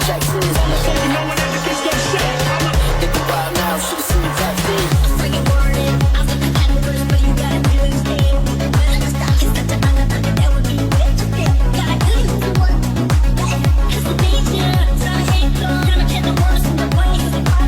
taxes. So you know when that bitch gon' shake. If you wild now, should've seen the taxes. I'm freaking warning. I'm the universe, but you gotta do it still. But I stop, it's such a that would be way too big. Gotta do it for one. It's the nature, it's our hate, gonna get the worst in the way. It's a fire.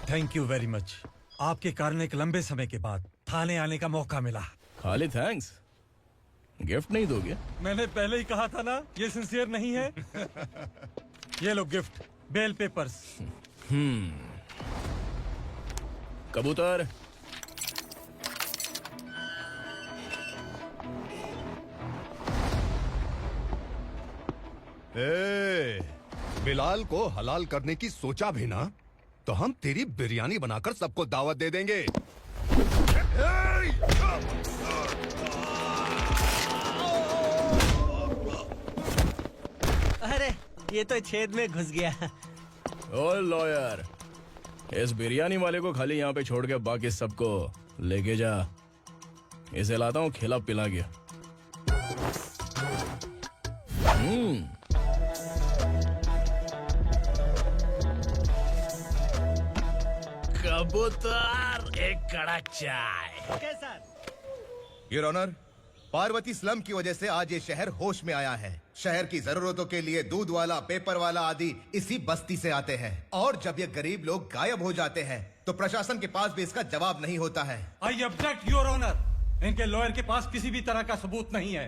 Thank you very much. आपके कारण एक लंबे समय के बाद थाने आने का मौका मिला। खाली थैंक्स, गिफ्ट नहीं दोगे? मैंने पहले ही कहा था ना, ये सिंसियर नहीं है। ये लो गिफ्ट, बेल पेपर्स। कबूतर, बिलाल को हलाल करने की सोचा भी ना, तो हम तेरी बिरयानी बनाकर सबको दावत दे देंगे। अरे ये तो छेद में घुस गया। ओ लॉयर, इस बिरयानी वाले को खाली यहाँ पे छोड़ के बाकी सबको लेके जा। इसे लाता हूँ खिला पिला के। कबूतर, एक कड़क चाय। Okay sir. Your honour, Parvati slum की वजह से आज ये शहर होश में आया है। शहर की जरूरतों के लिए दूध वाला, पेपर वाला आदि इसी बस्ती से आते हैं, और जब ये गरीब लोग गायब हो जाते हैं तो प्रशासन के पास भी इसका जवाब नहीं होता है। I object your honour. इनके लॉयर के पास किसी भी तरह का सबूत नहीं है।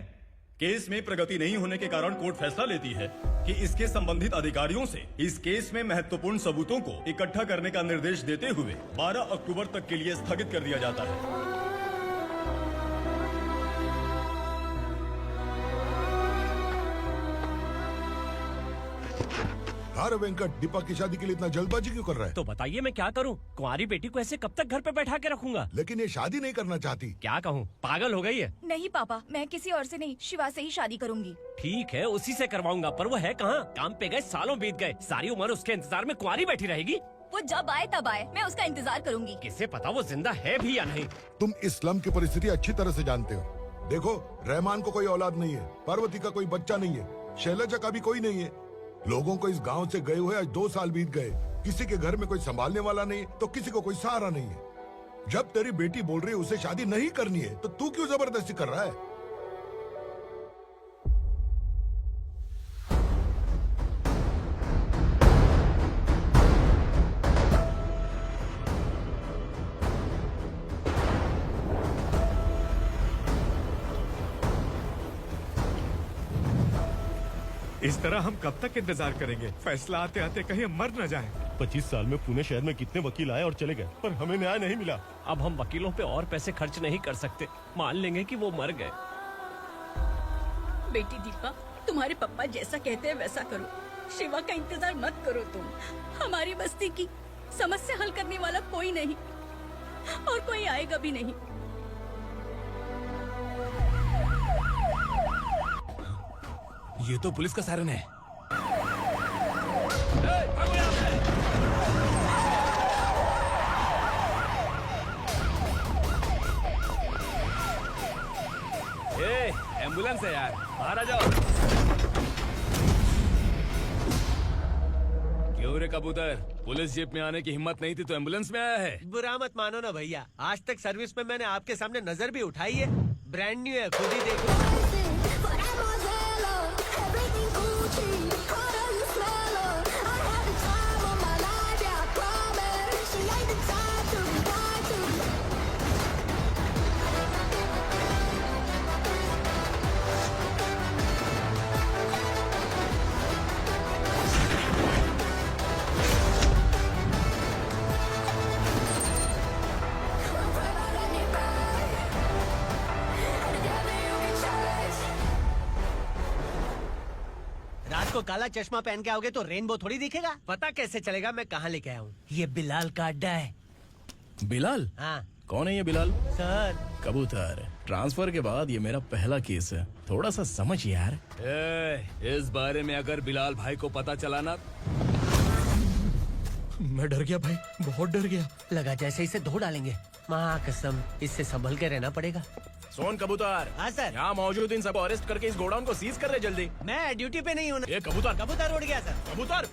केस में प्रगति नहीं होने के कारण कोर्ट फैसला लेती है कि इसके संबंधित अधिकारियों से इस केस में महत्वपूर्ण सबूतों को इकट्ठा करने का निर्देश देते हुए 12 अक्टूबर तक के लिए स्थगित कर दिया जाता है। अरे वेंकट, दीपक की शादी के लिए इतना जल्दबाजी क्यों कर रहा है? तो बताइए मैं क्या करूं? कुंवारी बेटी को ऐसे कब तक घर पे बैठा के रखूंगा? लेकिन ये शादी नहीं करना चाहती। क्या कहूं, पागल हो गई है। नहीं पापा, मैं किसी और से नहीं, शिवा से ही शादी करूंगी। ठीक है, उसी से करवाऊंगा, पर वो है कहाँ? काम पे गए, सालों बीत गए, सारी उम्र उसके इंतजार में कुंवारी बैठी रहेगी। वो जब आए तब आए, मैं उसका इंतजार करूंगी। किसे पता वो जिंदा है भी या नहीं। तुम इस्लाम की परिस्थिति अच्छी तरह से जानते हो। देखो, रहमान को कोई औलाद नहीं है, पार्वती का कोई बच्चा नहीं है, शैलजा का भी कोई नहीं है। लोगों को इस गांव से गए हुए आज 2 साल बीत गए। किसी के घर में कोई संभालने वाला नहीं, तो किसी को कोई सहारा नहीं है। जब तेरी बेटी बोल रही है उसे शादी नहीं करनी है, तो तू क्यों जबरदस्ती कर रहा है? इस तरह हम कब तक इंतजार करेंगे? फैसला आते आते कहीं हम मर न जाएं। 25 साल में पुणे शहर में कितने वकील आए और चले गए, पर हमें न्याय नहीं मिला। अब हम वकीलों पे और पैसे खर्च नहीं कर सकते। मान लेंगे कि वो मर गए। बेटी दीपा, तुम्हारे पापा जैसा कहते हैं वैसा करो। शिवा का इंतजार मत करो तुम। हमारी बस्ती की समस्या हल करने वाला कोई नहीं, और कोई आएगा भी नहीं। ये तो पुलिस का सायरन है। एम्बुलेंस है यार, बाहर आ जाओ। क्यों रे कबूतर, पुलिस जीप में आने की हिम्मत नहीं थी तो एम्बुलेंस में आया है? बुरा मत मानो ना भैया, आज तक सर्विस में मैंने आपके सामने नजर भी उठाई है। ब्रांड न्यू है, खुद ही देखो। को काला चश्मा पहन के आओगे तो रेनबो थोड़ी दिखेगा। पता कैसे चलेगा मैं कहाँ लेके आया हूँ? ये बिलाल का अड्डा है। बिलाल? हाँ। कौन है ये बिलाल? सर। कबूतर, ट्रांसफर के बाद ये मेरा पहला केस है, थोड़ा सा समझ यार। इस बारे में अगर बिलाल भाई को पता चला ना, मैं डर गया भाई, बहुत डर गया। लगा जैसे इसे धो डालेंगे। माँ कसम, इससे संभल के रहना पड़ेगा। सोन कबूतर, हाँ सर। यहाँ मौजूद इन सबको अरेस्ट करके इस गोडाउन को सीज कर ले जल्दी। मैं ड्यूटी पे नहीं हूँ। ये कबूतर कबूतर उड़ गया सर। कबूतर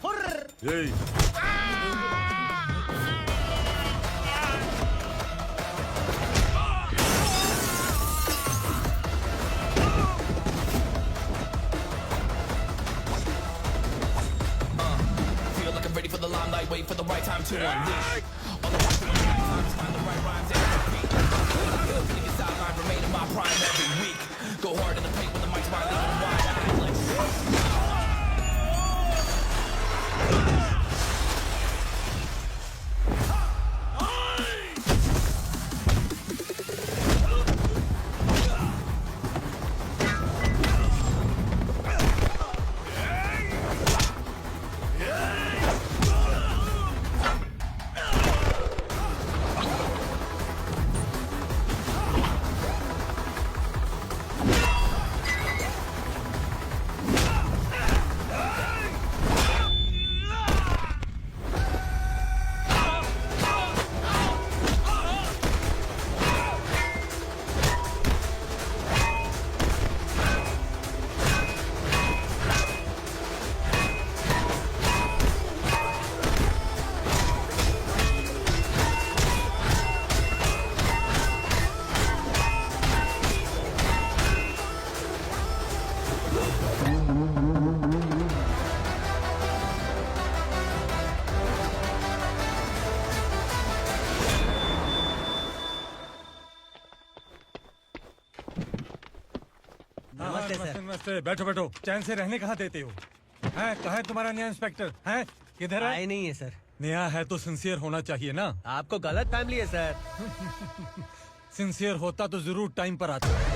Feel like I'm ready for the limelight, wait for the right time to unleash. All the time to find the right rhymes and repeat. Nigga sideline, remain in my prime every week. Go hard in the paint with the mic's wide and wide. I act like नमस्ते, बैठो बैठो। चैन से रहने कहाँ देते हो? हैं, कहाँ है तुम्हारा नया इंस्पेक्टर? हैं, किधर है? आए नहीं है सर। नया है तो सिंसियर होना चाहिए ना। आपको गलत फैमिली है सर। सिंसियर होता तो जरूर टाइम पर आता।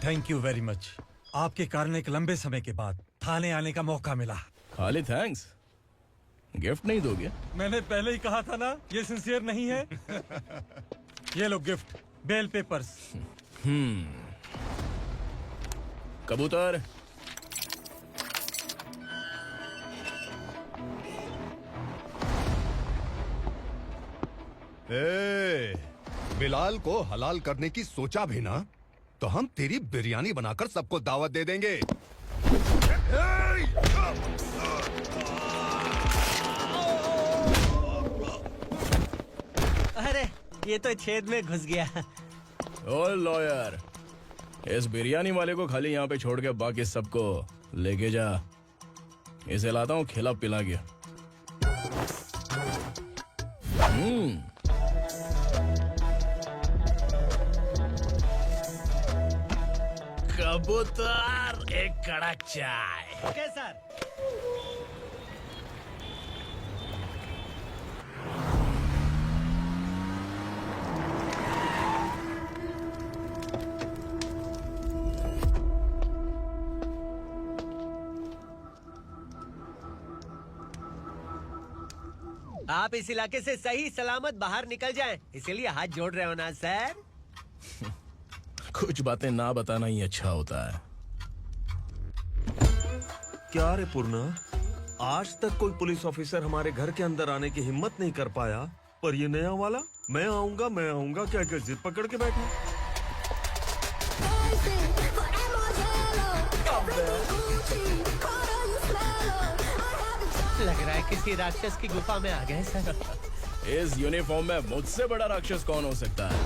Thank you very much. आपके कारण एक लंबे समय के बाद थाने आने का मौका मिला। खाली थैंक्स, गिफ्ट नहीं दोगे? मैंने पहले ही कहा था ना, ये सिंसियर नहीं है। ये लो गिफ्ट, बेल पेपर्स। कबूतर बिलाल को हलाल करने की सोचा भी ना, तो हम तेरी बिरयानी बनाकर सबको दावत दे देंगे। अरे ये तो छेद में घुस गया। ओ लॉयर, इस बिरयानी वाले को खाली यहाँ पे छोड़ के बाकी सबको लेके जा। इसे लाता हूँ खिला पिला के। कबूतर, एक कड़क चाय। Okay sir. आप इस इलाके से सही सलामत बाहर निकल जाएं, इसीलिए हाथ जोड़ रहे हो ना सर। कुछ बातें ना बताना ही अच्छा होता है। क्या रे पूर्णा, आज तक कोई पुलिस ऑफिसर हमारे घर के अंदर आने की हिम्मत नहीं कर पाया, पर ये नया वाला मैं आऊंगा क्या क्या जिद पकड़ के बैठा। लग रहा है किसी राक्षस की गुफा में आ गए सर। इस यूनिफॉर्म में मुझसे बड़ा राक्षस कौन हो सकता है?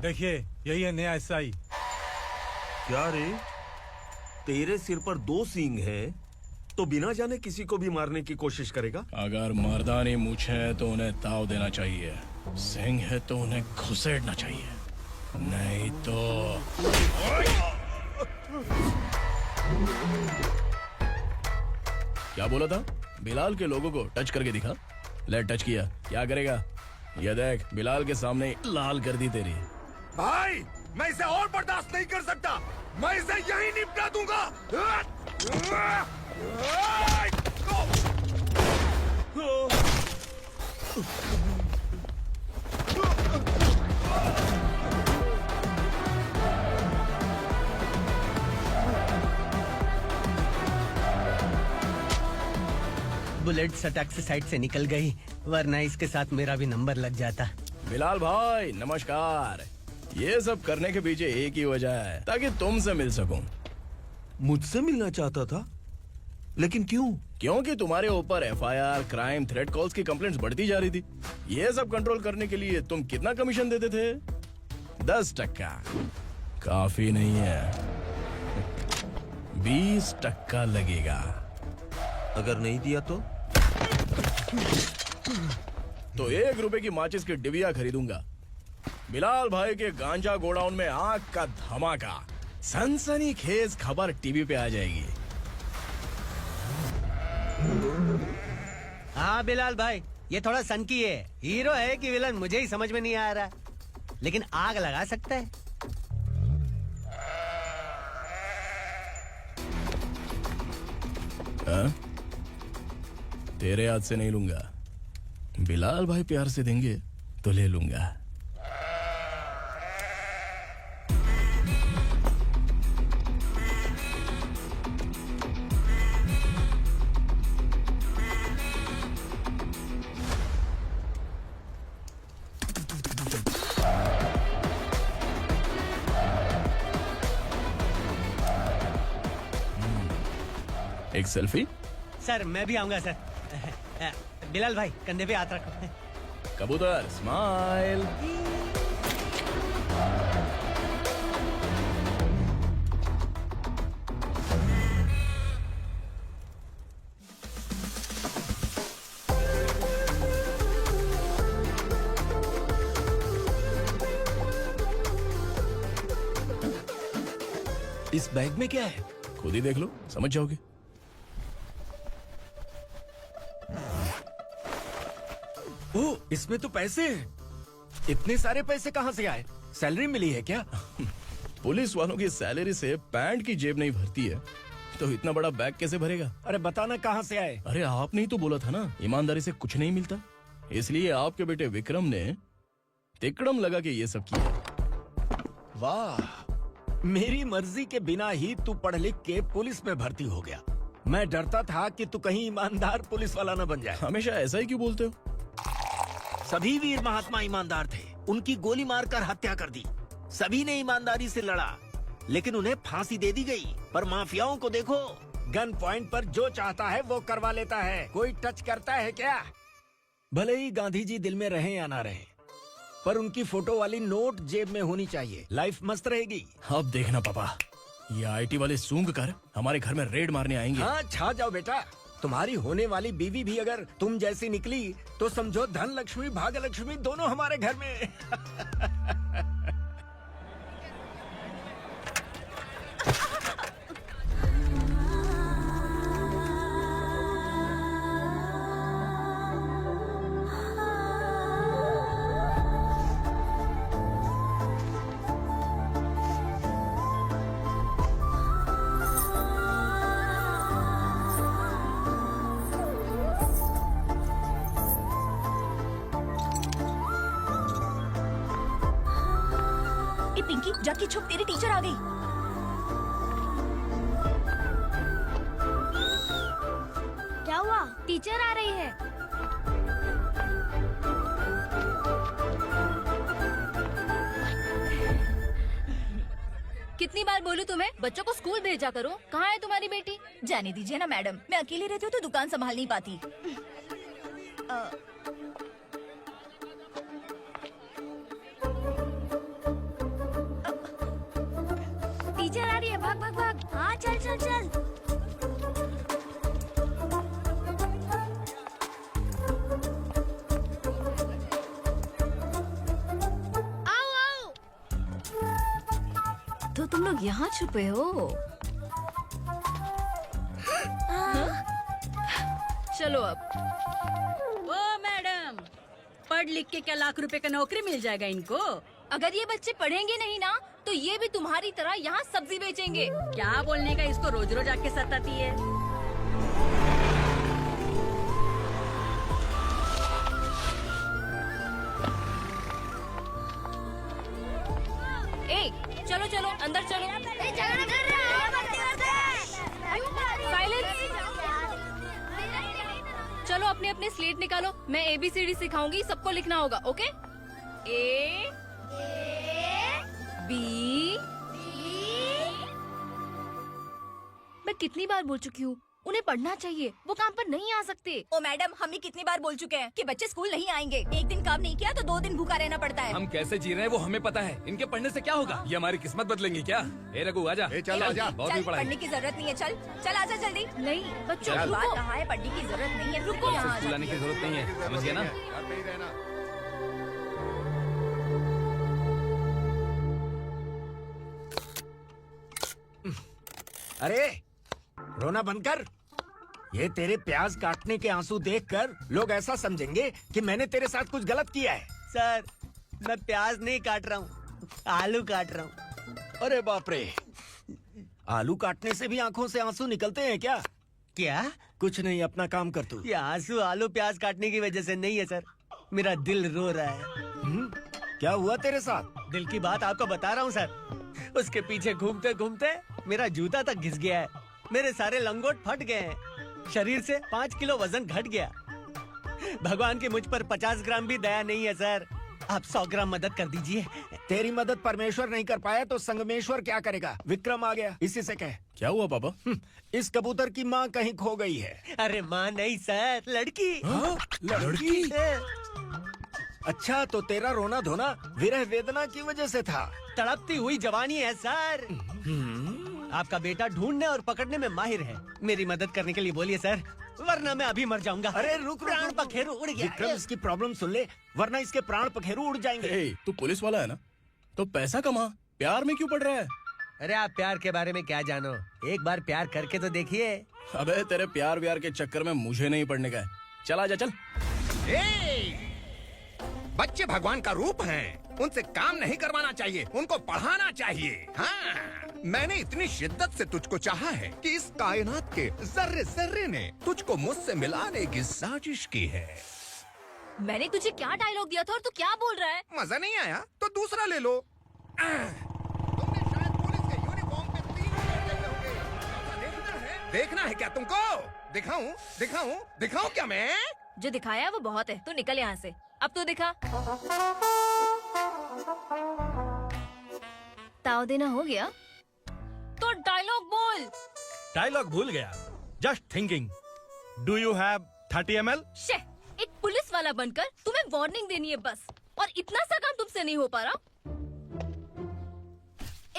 देखिए, यही है नया एसआई। क्या रे, तेरे सिर पर 2 सींग है, तो बिना जाने किसी को भी मारने की कोशिश करेगा? अगर मर्दानी मूछें हैं तो उन्हें ताव देना चाहिए, सिंह है तो उन्हें घुसेड़ना चाहिए, नहीं तो क्या बोला था? बिलाल के लोगों को टच करके दिखा। ले टच किया, क्या करेगा? ये देख, बिलाल के सामने लाल कर दी तेरी। भाई मैं इसे और बर्दाश्त नहीं कर सकता, मैं इसे यहीं निपटा दूंगा। बुलेट सटक से साइड से निकल गई, वरना इसके साथ मेरा भी नंबर लग जाता। बिलाल भाई नमस्कार। ये सब करने के पीछे एक ही वजह है, ताकि तुमसे मिल सकूं। मुझसे मिलना चाहता था? लेकिन क्यों? क्योंकि तुम्हारे ऊपर एफआईआर, क्राइम, थ्रेट कॉल्स की कंप्लेंट्स बढ़ती जा रही थी। ये सब कंट्रोल करने के लिए तुम कितना कमीशन देते थे? 10%। काफी नहीं है, 20% लगेगा। अगर नहीं दिया तो 1 रुपए की माचिस की डिबिया खरीदूंगा। बिलाल भाई के गांजा गोडाउन में आग का धमाका, सनसनीखेज खबर टीवी पे आ जाएगी। हाँ बिलाल भाई, ये थोड़ा सनकी है। हीरो है कि विलन मुझे ही समझ में नहीं आ रहा, लेकिन आग लगा सकता है। हाँ? तेरे हाथ से नहीं लूंगा, बिलाल भाई प्यार से देंगे तो ले लूंगा। एक सेल्फी? सर मैं भी आऊंगा सर। बिलाल भाई कंधे पे हाथ रखो। कबूतर स्माइल। इस बैग में क्या है? खुद ही देख लो, समझ जाओगे। ओह, इसमें तो पैसे हैं। इतने सारे पैसे कहाँ से आए? सैलरी मिली है क्या? पुलिस वालों की सैलरी से पैंट की जेब नहीं भरती है, तो इतना बड़ा बैग कैसे भरेगा? अरे बताना कहाँ से आए? अरे आपने ही तो बोला था ना, ईमानदारी से कुछ नहीं मिलता। इसलिए आपके बेटे विक्रम ने तिकड़म लगा के ये सब किया। वाह, मेरी मर्जी के बिना ही तू पढ़ लिख के पुलिस में भर्ती हो गया। मैं डरता था कि तू कहीं ईमानदार पुलिस वाला न बन जाए। हमेशा ऐसा ही क्यों बोलते हो? सभी वीर महात्मा ईमानदार थे, उनकी गोली मारकर हत्या कर दी। सभी ने ईमानदारी से लड़ा, लेकिन उन्हें फांसी दे दी गई। पर माफियाओं को देखो, गन पॉइंट पर जो चाहता है वो करवा लेता है। कोई टच करता है क्या? भले ही गांधी जी दिल में रहे या ना रहे, पर उनकी फोटो वाली नोट जेब में होनी चाहिए। लाइफ मस्त रहेगी। अब देखना पापा, ये आईटी वाले सूंघ कर हमारे घर में रेड मारने आएंगे। हाँ, छा जाओ बेटा। तुम्हारी होने वाली बीवी भी अगर तुम जैसी निकली तो समझो धन लक्ष्मी भाग्य लक्ष्मी दोनों हमारे घर में। पिंकी, जाके छुप, तेरी टीचर आ गई। क्या हुआ? टीचर आ रही है। कितनी बार बोलूं तुम्हें, बच्चों को स्कूल भेजा करो। कहाँ है तुम्हारी बेटी? जाने दीजिए ना मैडम, मैं अकेली रहती हूँ तो दुकान संभाल नहीं पाती। टीचर आ रही है, भाग भाग भाग। हाँ चल चल चल। तो तुम लोग यहाँ छुपे हो। चलो अब। ओ मैडम, पढ़ लिख के क्या लाख रुपए का नौकरी मिल जाएगा इनको? अगर ये बच्चे पढ़ेंगे नहीं ना तो ये भी तुम्हारी तरह यहाँ सब्जी बेचेंगे। क्या बोलने का, इसको रोज रोज आके सताती है। ए, चलो चलो अंदर चलो। साइलेंस। चलो अपने अपने स्लेट निकालो, मैं ABCD सिखाऊंगी, सबको लिखना होगा, ओके? A B। मैं कितनी बार बोल चुकी हूँ, उन्हें पढ़ना चाहिए, वो काम पर नहीं आ सकते। ओ मैडम, हम भी कितनी बार बोल चुके हैं कि बच्चे स्कूल नहीं आएंगे। एक दिन काम नहीं किया तो 2 दिन भूखा रहना पड़ता है। हम कैसे जी रहे हैं वो हमें पता है, इनके पढ़ने से क्या होगा? ये हमारी किस्मत बदलेंगे क्या? ए रघु आजा। चल आजा। बहुत भी पढ़ाई। पढ़ने की जरूरत नहीं है, चल चल आजा जल्दी। नहीं बच्चों चल। रुको। कहा है पढ़ने की जरूरत नहीं है, रुको से यहाँ स्कूल आने की जरूरत नहीं है, समझ गया ना? घर पे ही रहना। अरे रोना बंद कर। ये तेरे प्याज काटने के आंसू देखकर लोग ऐसा समझेंगे कि मैंने तेरे साथ कुछ गलत किया है। सर, मैं प्याज नहीं काट रहा हूँ, आलू काट रहा हूँ। अरे बाप रे, आलू काटने से भी आंखों से आंसू निकलते हैं क्या? क्या? कुछ नहीं, अपना काम कर तू। ये आंसू आलू प्याज काटने की वजह से नहीं है सर, मेरा दिल रो रहा है। क्या हुआ तेरे साथ? दिल की बात आपको बता रहा हूँ सर। उसके पीछे घूमते घूमते मेरा जूता तक घिस गया है, मेरे सारे लंगोट फट गए हैं, शरीर से 5 किलो वजन घट गया। भगवान की मुझ पर 50 ग्राम भी दया नहीं है सर, आप 100 ग्राम मदद कर दीजिए। तेरी मदद परमेश्वर नहीं कर पाया तो संगमेश्वर क्या करेगा? विक्रम आ गया, इसी से कह। क्या हुआ पापा? इस कबूतर की माँ कहीं खो गई है। अरे माँ नहीं सर, लड़की। लड़की? अच्छा, तो तेरा रोना धोना विरह वेदना की वजह से था। तड़पती हुई जवानी है सर। आपका बेटा ढूंढने और पकड़ने में माहिर है, मेरी मदद करने के लिए बोलिए सर, वरना मैं अभी मर जाऊंगा। अरे रुक, प्राण पखेरु उड़ गया। विक्रम, इसकी प्रॉब्लम सुन ले, वरना इसके प्राण पखेरु उड़ जाएंगे। तू पुलिस वाला है ना, तो पैसा कमा, प्यार में क्यों पड़ रहा है? अरे आप प्यार के बारे में क्या जानो, एक बार प्यार करके तो देखिए। अबे तेरे प्यार व्यार के चक्कर में मुझे नहीं पड़ने का है, चल आजा चल। बच्चे भगवान का रूप हैं, उनसे काम नहीं करवाना चाहिए, उनको पढ़ाना चाहिए। हाँ, मैंने इतनी शिद्दत से तुझको चाहा है कि इस कायनात के जर्रे जर्रे ने तुझको मुझसे मिलाने की साजिश की है। मैंने तुझे क्या डायलॉग दिया था और तू क्या बोल रहा है? मजा नहीं आया तो दूसरा ले लो। तुमने शायद पुलिस के यूनिफॉर्म पे 3 कलर देखे होंगे। देखना है क्या तुमको? दिखाऊं दिखाऊं दिखाऊं क्या मैं? जो दिखाया वो बहुत है, तू निकल यहाँ से। अब तू दिखा। ताव देना हो गया तो डायलॉग बोल। डायलॉग भूल गया। Just thinking, do you have 30 ml? शे, एक पुलिस वाला बनकर तुम्हें वार्निंग देनी है बस, और इतना सा काम तुमसे नहीं हो पा रहा।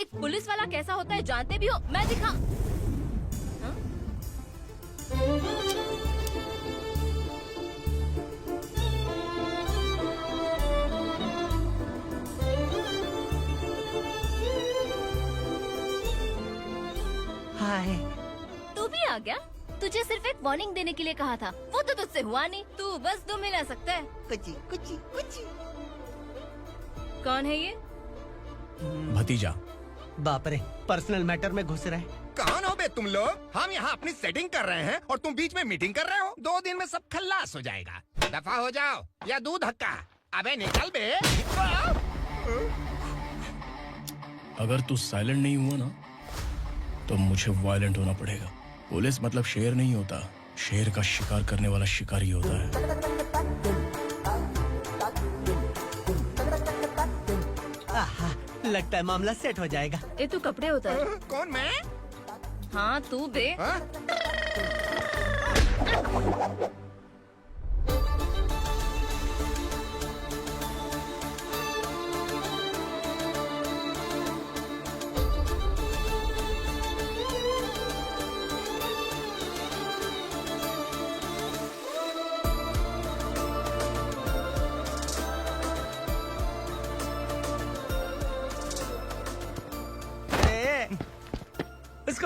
एक पुलिस वाला कैसा होता है जानते भी हो? मैं दिखा। हाय, तू भी आ गया? तुझे सिर्फ एक वार्निंग देने के लिए कहा था, वो तो तुझसे हुआ नहीं। तू बस 2 मिला सकता है। कुची कुची कुची। कौन है ये? भतीजा। बाप रे, पर्सनल मैटर में घुस रहा है। कौन हो बे तुम लोग? हम यहाँ अपनी सेटिंग कर रहे हैं और तुम बीच में मीटिंग कर रहे हो। 2 दिन में सब खल्लास हो जाएगा। दफा हो जाओ या दूध धक्का। अबे निकल बे। अगर तू साइलेंट नहीं हुआ ना तो मुझे वायलेंट होना पड़ेगा। पुलिस मतलब शेर नहीं होता, शेर का शिकार करने वाला शिकारी होता है। आहा, लगता है मामला सेट हो जाएगा। ये तू कपड़े उतार। कौन मैं? हाँ तू बे।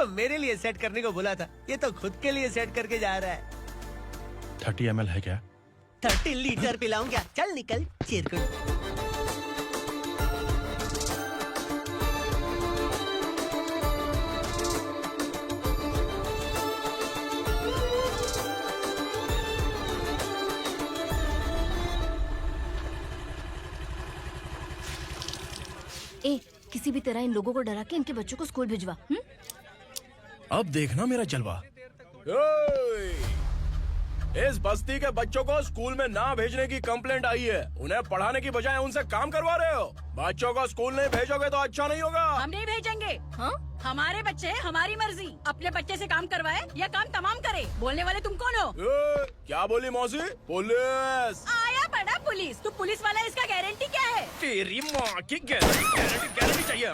इसको मेरे लिए सेट करने को बोला था, ये तो खुद के लिए सेट करके जा रहा है। 30 ml है क्या? 30 लीटर पिलाऊं क्या? चल निकल चिरकुट। ए, किसी भी तरह इन लोगों को डरा के इनके बच्चों को स्कूल भिजवा। अब देखना मेरा जलवा। इस बस्ती के बच्चों को स्कूल में ना भेजने की कंप्लेंट आई है। उन्हें पढ़ाने की बजाय उनसे काम करवा रहे हो। बच्चों को स्कूल नहीं भेजोगे तो अच्छा नहीं होगा। हम नहीं भेजेंगे। हाँ? हमारे बच्चे हमारी मर्जी। अपने बच्चे से काम करवाए या काम तमाम करे। बोलने वाले तुम कौन हो? क्या बोली मौसी? पुलिस आया बड़ा पुलिस। तू पुलिस वाला, इसका गारंटी क्या है? तेरी माँ की गारंटी चाहिए।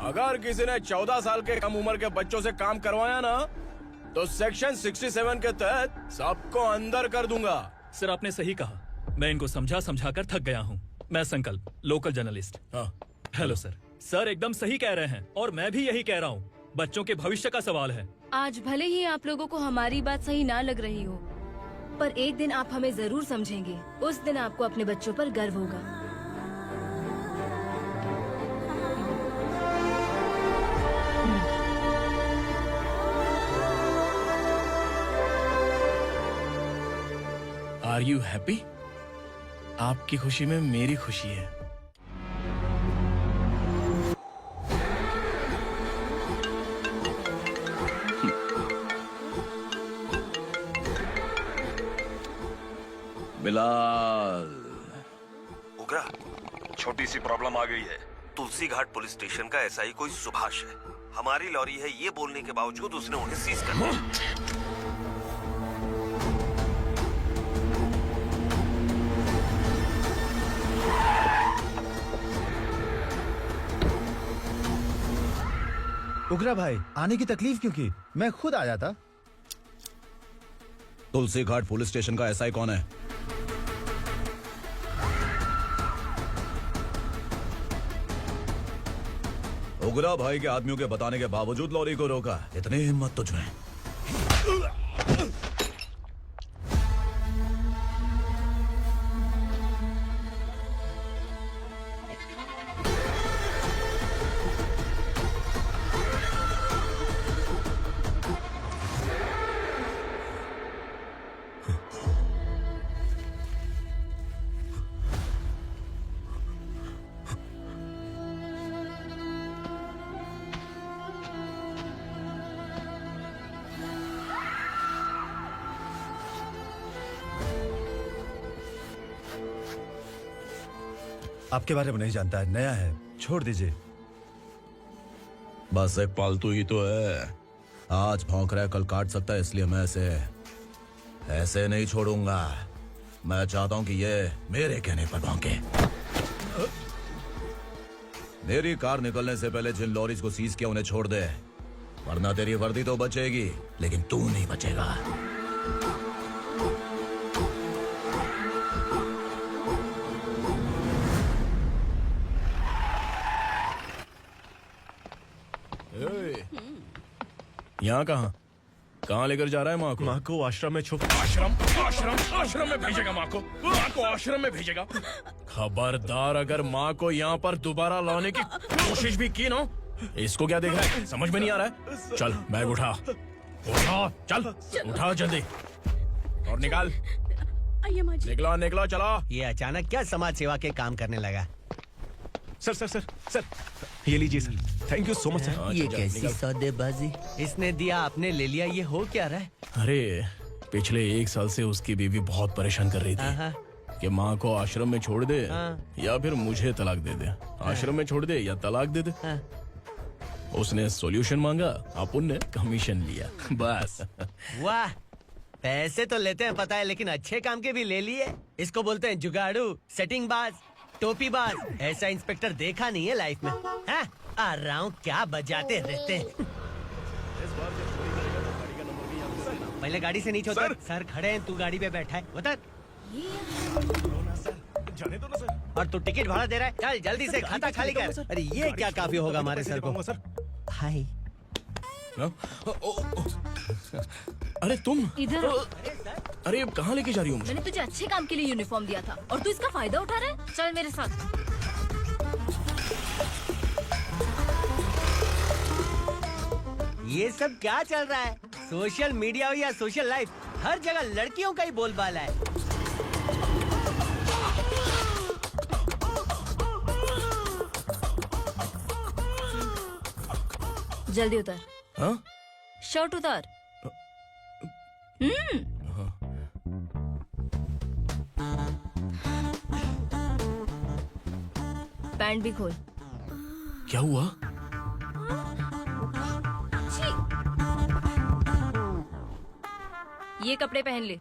अगर किसी ने 14 साल के कम उम्र के बच्चों से काम करवाया ना, तो सेक्शन 67 के तहत सबको अंदर कर दूंगा। सर आपने सही कहा। मैं इनको समझा कर थक गया हूँ। मैं संकल्प, लोकल जर्नलिस्ट। हाँ। Hello sir. सर एकदम सही कह रहे हैं और मैं भी यही कह रहा हूँ। बच्चों के भविष्य का सवाल है। आज भले ही आप लोगों को हमारी बात सही ना लग रही हो, पर एक दिन आप हमें जरूर समझेंगे। उस दिन आपको अपने बच्चों पर गर्व होगा। Are you happy? आपकी खुशी में मेरी खुशी है। बिलाल। उग्रा, छोटी सी प्रॉब्लम आ गई है। तुलसी घाट पुलिस स्टेशन का एसआई कोई सुभाष है। हमारी लॉरी है ये बोलने के बावजूद उसने उन्हें सीज कर दिया। उग्रा भाई, आने की तकलीफ क्यों की? मैं खुद आया था। तुलसी घाट पुलिस स्टेशन का एसआई कौन है? उग्रा भाई के आदमियों के बताने के बावजूद लॉरी को रोका। इतनी हिम्मत तुझमें? आपके बारे में नहीं जानता है, नया है, छोड़ दीजिए। बस एक पालतू ही तो है। आज भौंक रहा है, कल काट सकता है, इसलिए मैं ऐसे नहीं छोड़ूंगा। मैं चाहता हूं कि ये मेरे कहने पर भौंके। मेरी कार निकलने से पहले जिन लॉरीज को सीज किया उन्हें छोड़ दे, वरना तेरी वर्दी तो बचेगी लेकिन तू नहीं बचेगा। यहाँ कहाँ लेकर जा रहा है माँ को? माँ को आश्रम में आश्रम में भेजेगा माँ को आश्रम में भेजेगा। खबरदार, अगर माँ को यहाँ पर दोबारा लाने की कोशिश भी की ना, इसको क्या देख रहा है? समझ में नहीं आ रहा है? चल बैग उठा, चल उठा जल्दी और निकाल। निकला चला। ये अचानक क्या समाज सेवा के काम करने लगा? सर ये लीजिए sir. Thank you so much sir. ये कैसी सौदेबाजी? इसने दिया, आपने ले लिया, ये हो क्या रहा है? अरे पिछले 1 साल से उसकी बीवी बहुत परेशान कर रही थी कि माँ को आश्रम में छोड़ दे या फिर मुझे तलाक दे दे। आश्रम में छोड़ दे या तलाक दे दे। उसने सॉल्यूशन मांगा, अपन ने कमीशन लिया, बस। वाह, पैसे तो लेते हैं पता है, लेकिन अच्छे काम के भी ले लिए। इसको बोलते हैं जुगाड़ू, सेटिंग बाज, टोपी बाज। ऐसा इंस्पेक्टर देखा नहीं है लाइफ में। हाँ? आ रहा हूँ, क्या बजाते रहते हैं। पहले गाड़ी से नीचे उतर। सर खड़े हैं, तू गाड़ी पे बैठा है, उतर। जाने दो ना सर। और तू टिकट भाड़ा दे रहा है? चल जल्दी से खाता खाली कर। अरे ये क्या काफी होगा हमारे सर को। हाय। अरे तुम इधर आओ। अरे अब कहाँ लेके जा रही हो मुझे? मैंने तुझे अच्छे काम के लिए यूनिफॉर्म दिया था और तू इसका फायदा उठा रहा है। चल मेरे साथ। ये सब क्या चल रहा है? सोशल मीडिया हो या सोशल लाइफ, हर जगह लड़कियों का ही बोलबाला है। जल्दी उतर। हाँ? शर्ट उतार। पैंट भी खोल। क्या हुआ? ये कपड़े पहन ले।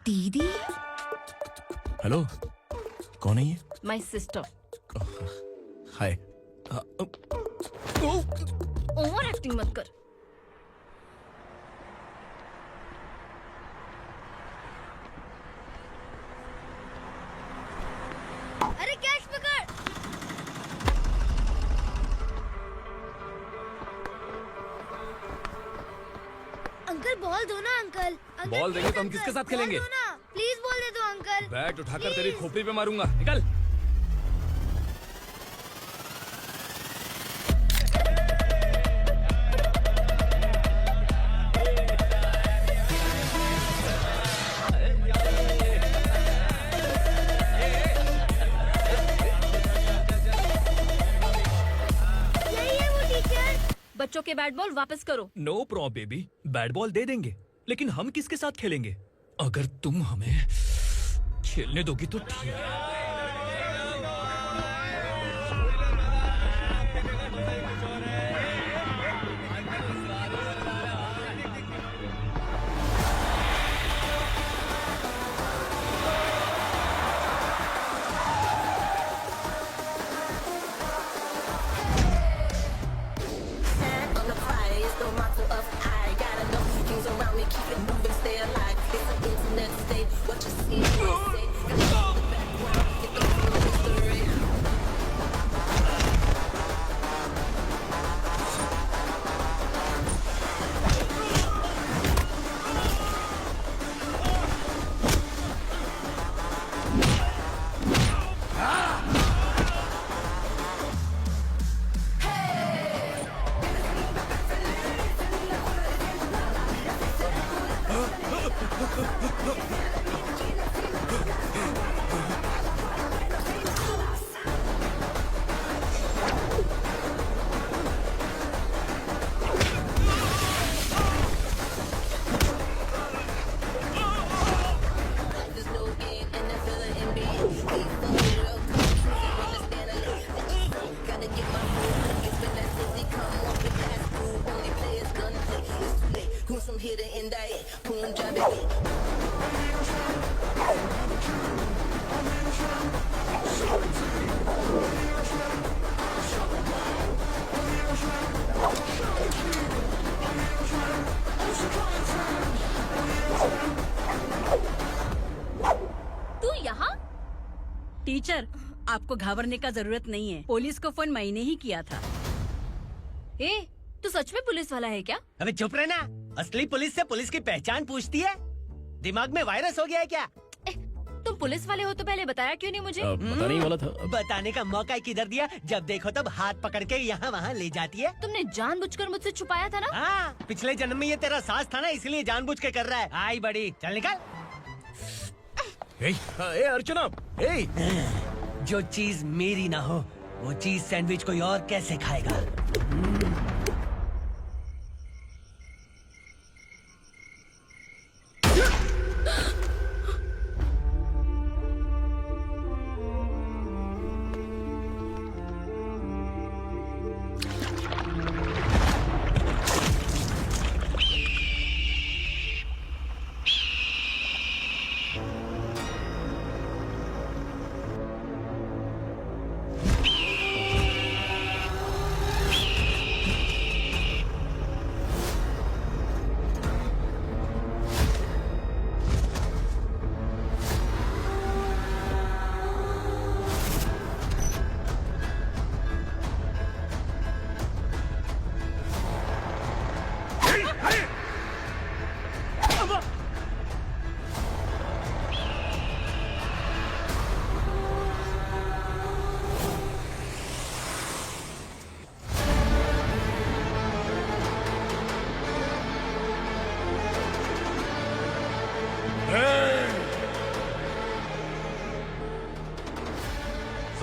दीदी। हेलो, कौन है ये? My sister. Hi. Over acting मत कर। अरे कैश पकड़। अंकल बॉल दो ना अंकल। बॉल देंगे तो हम किसके साथ खेलेंगे? प्लीज बॉल दे दो अंकल। बैट उठाकर तेरी खोपड़ी पे मारूंगा। निकल। बच्चों के बैट बॉल वापस करो। No problem baby, bat ball दे देंगे, लेकिन हम किसके साथ खेलेंगे? अगर तुम हमें खेलने दोगी तो ठीक है। टीचर, आपको घबराने का जरूरत नहीं है। पुलिस को फोन मैंने ही किया था। ए, तू सच में पुलिस वाला है क्या? अबे चुप रहना। असली पुलिस से पुलिस की पहचान पूछती है? दिमाग में वायरस हो गया है क्या? तुम पुलिस वाले हो तो पहले बताया क्यों नहीं मुझे? बताने ही वाला था। बताने का मौका किधर दिया? जब देखो तब हाथ पकड़ के यहाँ वहाँ ले जाती है। तुमने जानबूझकर मुझसे छुपाया था ना? हाँ, पिछले जन्म में ये तेरा सास था ना, इसलिए जानबूझ के कर रहा है। आई बड़ी, चल निकल। ए अर्चना, जो चीज मेरी ना हो वो चीज सैंडविच कोई और कैसे खाएगा?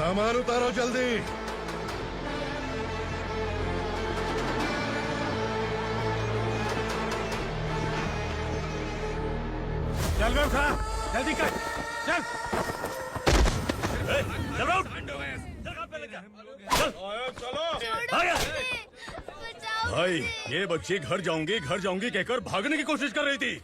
सामान उतारो जल्दी। चल रहा खा, जल्दी कर, चल। चल रहा भाई, ये बच्ची घर जाऊंगी कहकर भागने की कोशिश कर रही थी।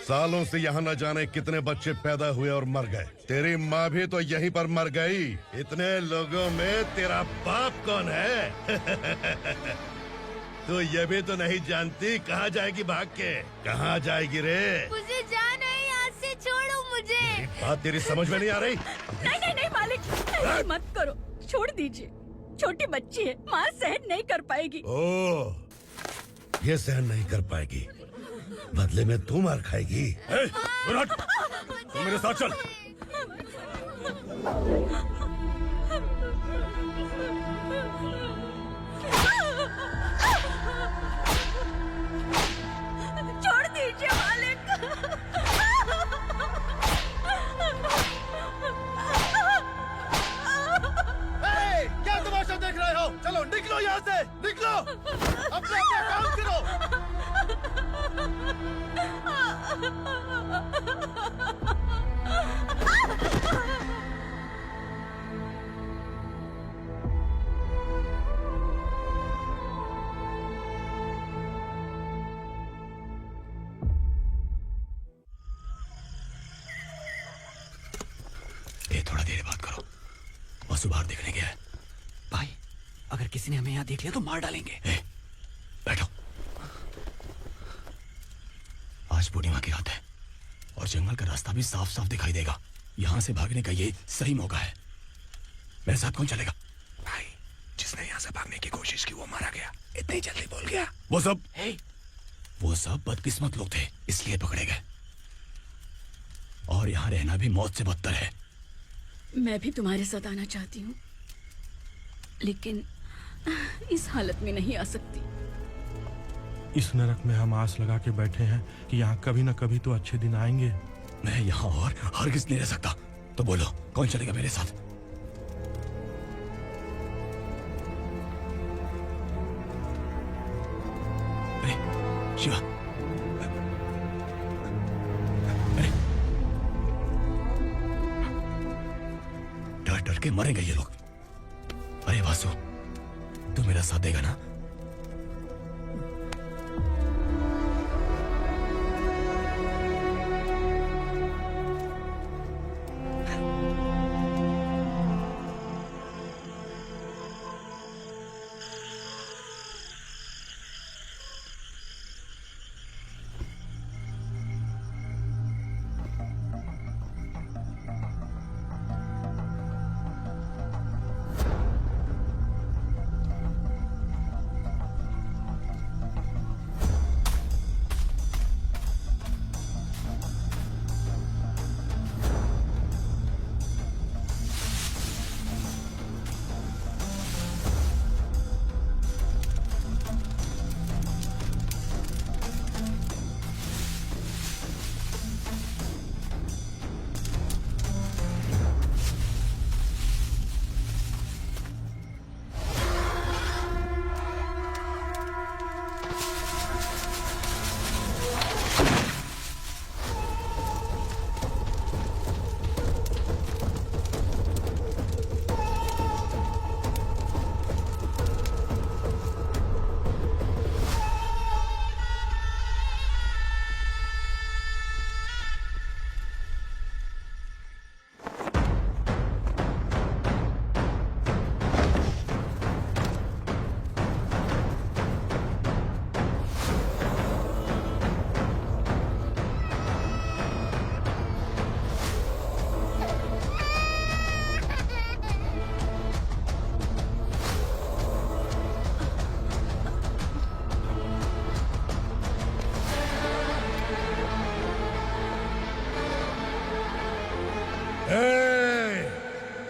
सालों से यहाँ न जाने कितने बच्चे पैदा हुए और मर गए। तेरी माँ भी तो यहीं पर मर गई। इतने लोगों में तेरा बाप कौन है? तू ये भी तो नहीं जानती कहाँ जाएगी भाग के? कहाँ जाएगी रे? मुझे जाना है, यहाँ से छोड़ो मुझे। बात तेरी समझ में नहीं आ रही? नहीं मालिक, ऐसे मत करो, छोड़ दीजिए। छोटी बच्ची है, माँ सहन नहीं कर पाएगी। ओह, ये सहन नहीं कर पाएगी, बदले में तू मार खाएगी। तू मेरे साथ चल। छोड़ दीजिए मालिक। क्या तमाशा देख रहे हो? चलो निकलो यहाँ से, निकलो। अपना काम करो। थोड़ा देर बात करो। वसु बाहर देखने गया है। भाई, अगर किसी ने हमें यहाँ देख लिया तो मार डालेंगे। बैठो। आज पूर्णिमा की रात है और जंगल का रास्ता भी साफ साफ दिखाई देगा। यहाँ से भागने का ये सही मौका है। मेरे साथ कौन चलेगा? भाई, जिसने यहाँ से भागने की कोशिश की वो मारा गया। इतनी जल्दी बोल गया। वो सब बदकिस्मत लोग थे, इसलिए पकड़े गए। और यहाँ रहना भी मौत से बदतर है। मैं भी तुम्हारे साथ आना चाहती हूँ, लेकिन इस हालत में नहीं आ सकती। इस नरक में हम आस लगा के बैठे हैं कि यहाँ कभी न कभी तो अच्छे दिन आएंगे। मैं यहाँ और हरगिज़ नहीं रह सकता। तो बोलो, कौन चलेगा मेरे साथ? अरे शिवा, डर डर के मरेंगे ये लोग। अरे वासु, तू मेरा साथ देगा ना?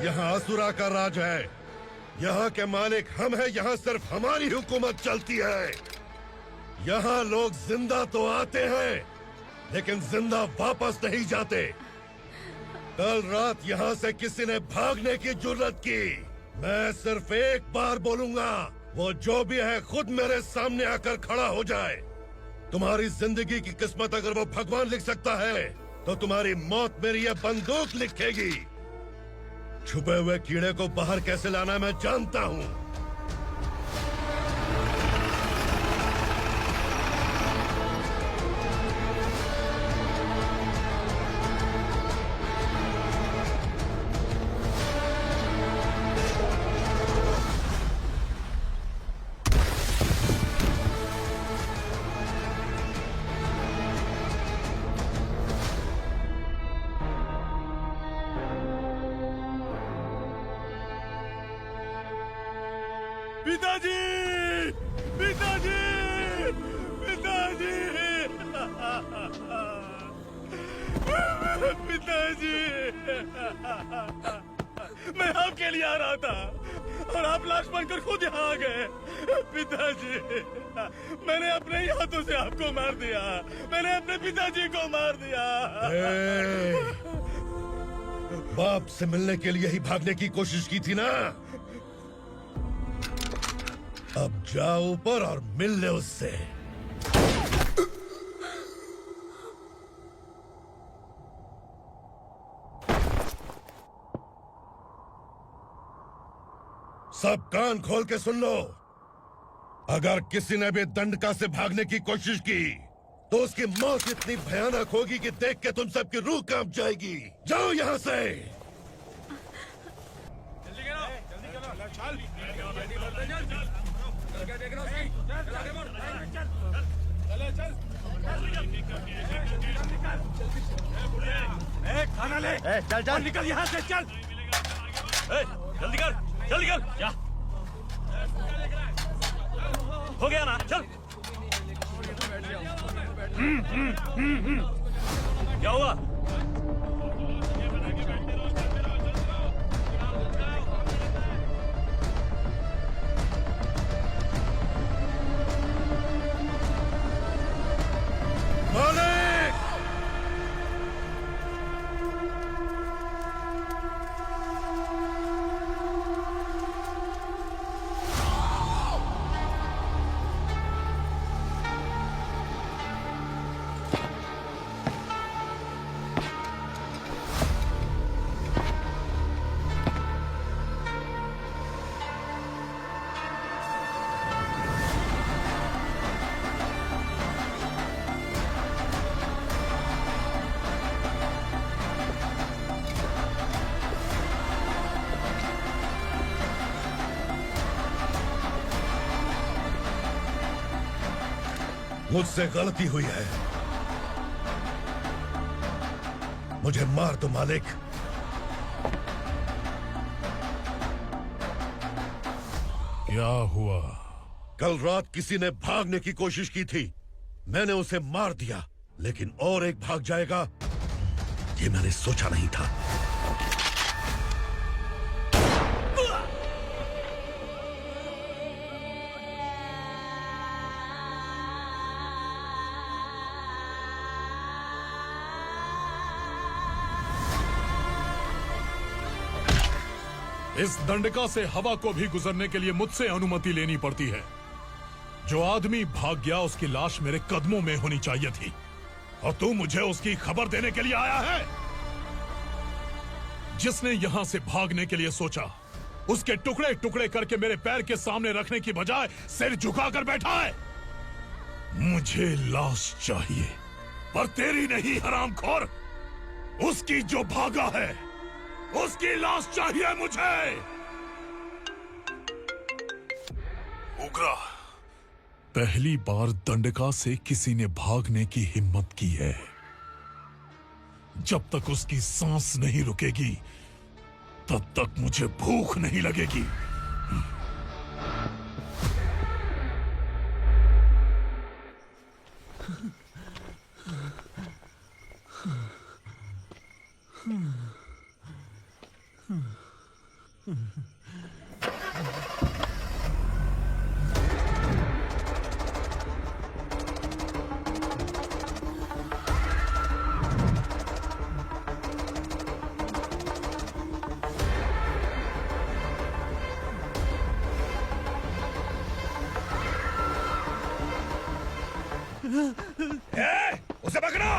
यहाँ असुरा का राज है। यहाँ के मालिक हम हैं। यहाँ सिर्फ हमारी हुकूमत चलती है। यहाँ लोग जिंदा तो आते हैं, लेकिन जिंदा वापस नहीं जाते। कल रात यहाँ से किसी ने भागने की जुर्रत की, मैं सिर्फ एक बार बोलूंगा, वो जो भी है खुद मेरे सामने आकर खड़ा हो जाए। तुम्हारी जिंदगी की किस्मत अगर वो भगवान लिख सकता है, तो तुम्हारी मौत मेरी ये बंदूक लिखेगी। छुपे हुए कीड़े को बाहर कैसे लाना मैं जानता हूँ। पिताजी, पिताजी, पिताजी, पिताजी, मैं आपके लिए आ रहा था और आप लाश बनकर खुद यहाँ आ गए। पिताजी, मैंने अपने ही हाथों से आपको मार दिया, मैंने अपने पिताजी को मार दिया। बाप से मिलने के लिए ही भागने की कोशिश की थी ना? अब जाओ ऊपर और मिल ले उससे। सब कान खोल के सुन लो। अगर किसी ने भी दंडका से भागने की कोशिश की, तो उसकी मौत इतनी भयानक होगी कि देख के तुम सबकी रूह कांप जाएगी। जाओ यहाँ से। खाना ले। चल चल निकल यहाँ से, चल। जल्दी कर, जल्दी कर। क्या हो गया ना? चल। क्या हुआ? मुझसे गलती हुई है, मुझे मार दो मालिक। क्या हुआ? कल रात किसी ने भागने की कोशिश की थी, मैंने उसे मार दिया, लेकिन और एक भाग जाएगा ये मैंने सोचा नहीं था। इस दंडका से हवा को भी गुजरने के लिए मुझसे अनुमति लेनी पड़ती है। जो आदमी भाग गया उसकी लाश मेरे कदमों में होनी चाहिए थी, और तू मुझे उसकी खबर देने के लिए आया है। जिसने यहां से भागने के लिए सोचा, उसके टुकड़े टुकड़े करके मेरे पैर के सामने रखने की बजाय सिर झुकाकर बैठा है। मुझे लाश चाहिए, पर तेरी नहीं हरामखोर, उसकी जो भागा है उसकी लाश चाहिए मुझे। उग्रा, पहली बार दंडका से किसी ने भागने की हिम्मत की है। जब तक उसकी सांस नहीं रुकेगी, तब तक मुझे भूख नहीं लगेगी। उसे पकड़ो।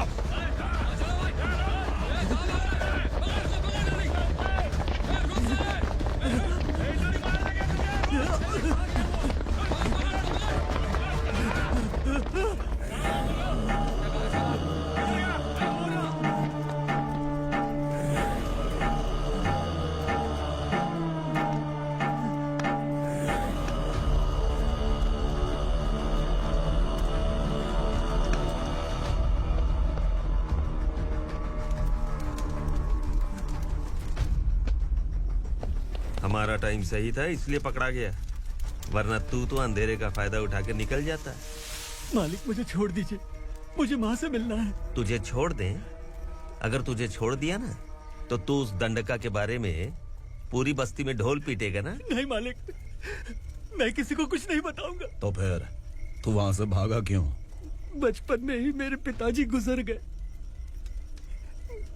हमारा टाइम सही था इसलिए पकड़ा गया, वरना तू तो अंधेरे का फायदा उठा के निकल जाता। मालिक मुझे छोड़ दीजिए, मुझे माँ से मिलना है। तुझे छोड़ दें? अगर तुझे छोड़ दिया ना तो तू उस दंडका के बारे में पूरी बस्ती में ढोल पीटेगा ना। नहीं मालिक, मैं किसी को कुछ नहीं बताऊंगा। तो फिर तू वहां से भागा क्यों? बचपन में ही मेरे पिताजी गुजर गए,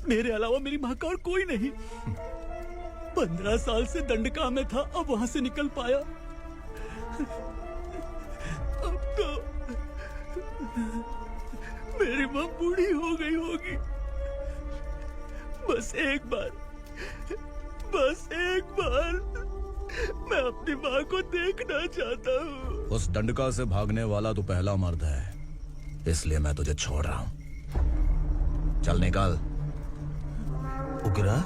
मेरे अलावा मेरी माँ का और कोई नहीं। 15 साल से दंडका में था, अब वहां से निकल पाया। अब तो मेरी माँ बूढ़ी हो गई होगी। बस एक बार मैं अपनी माँ को देखना चाहता हूँ। उस दंडका से भागने वाला तू पहला मर्द है, इसलिए मैं तुझे छोड़ रहा हूँ। चल निकल। उग्रा?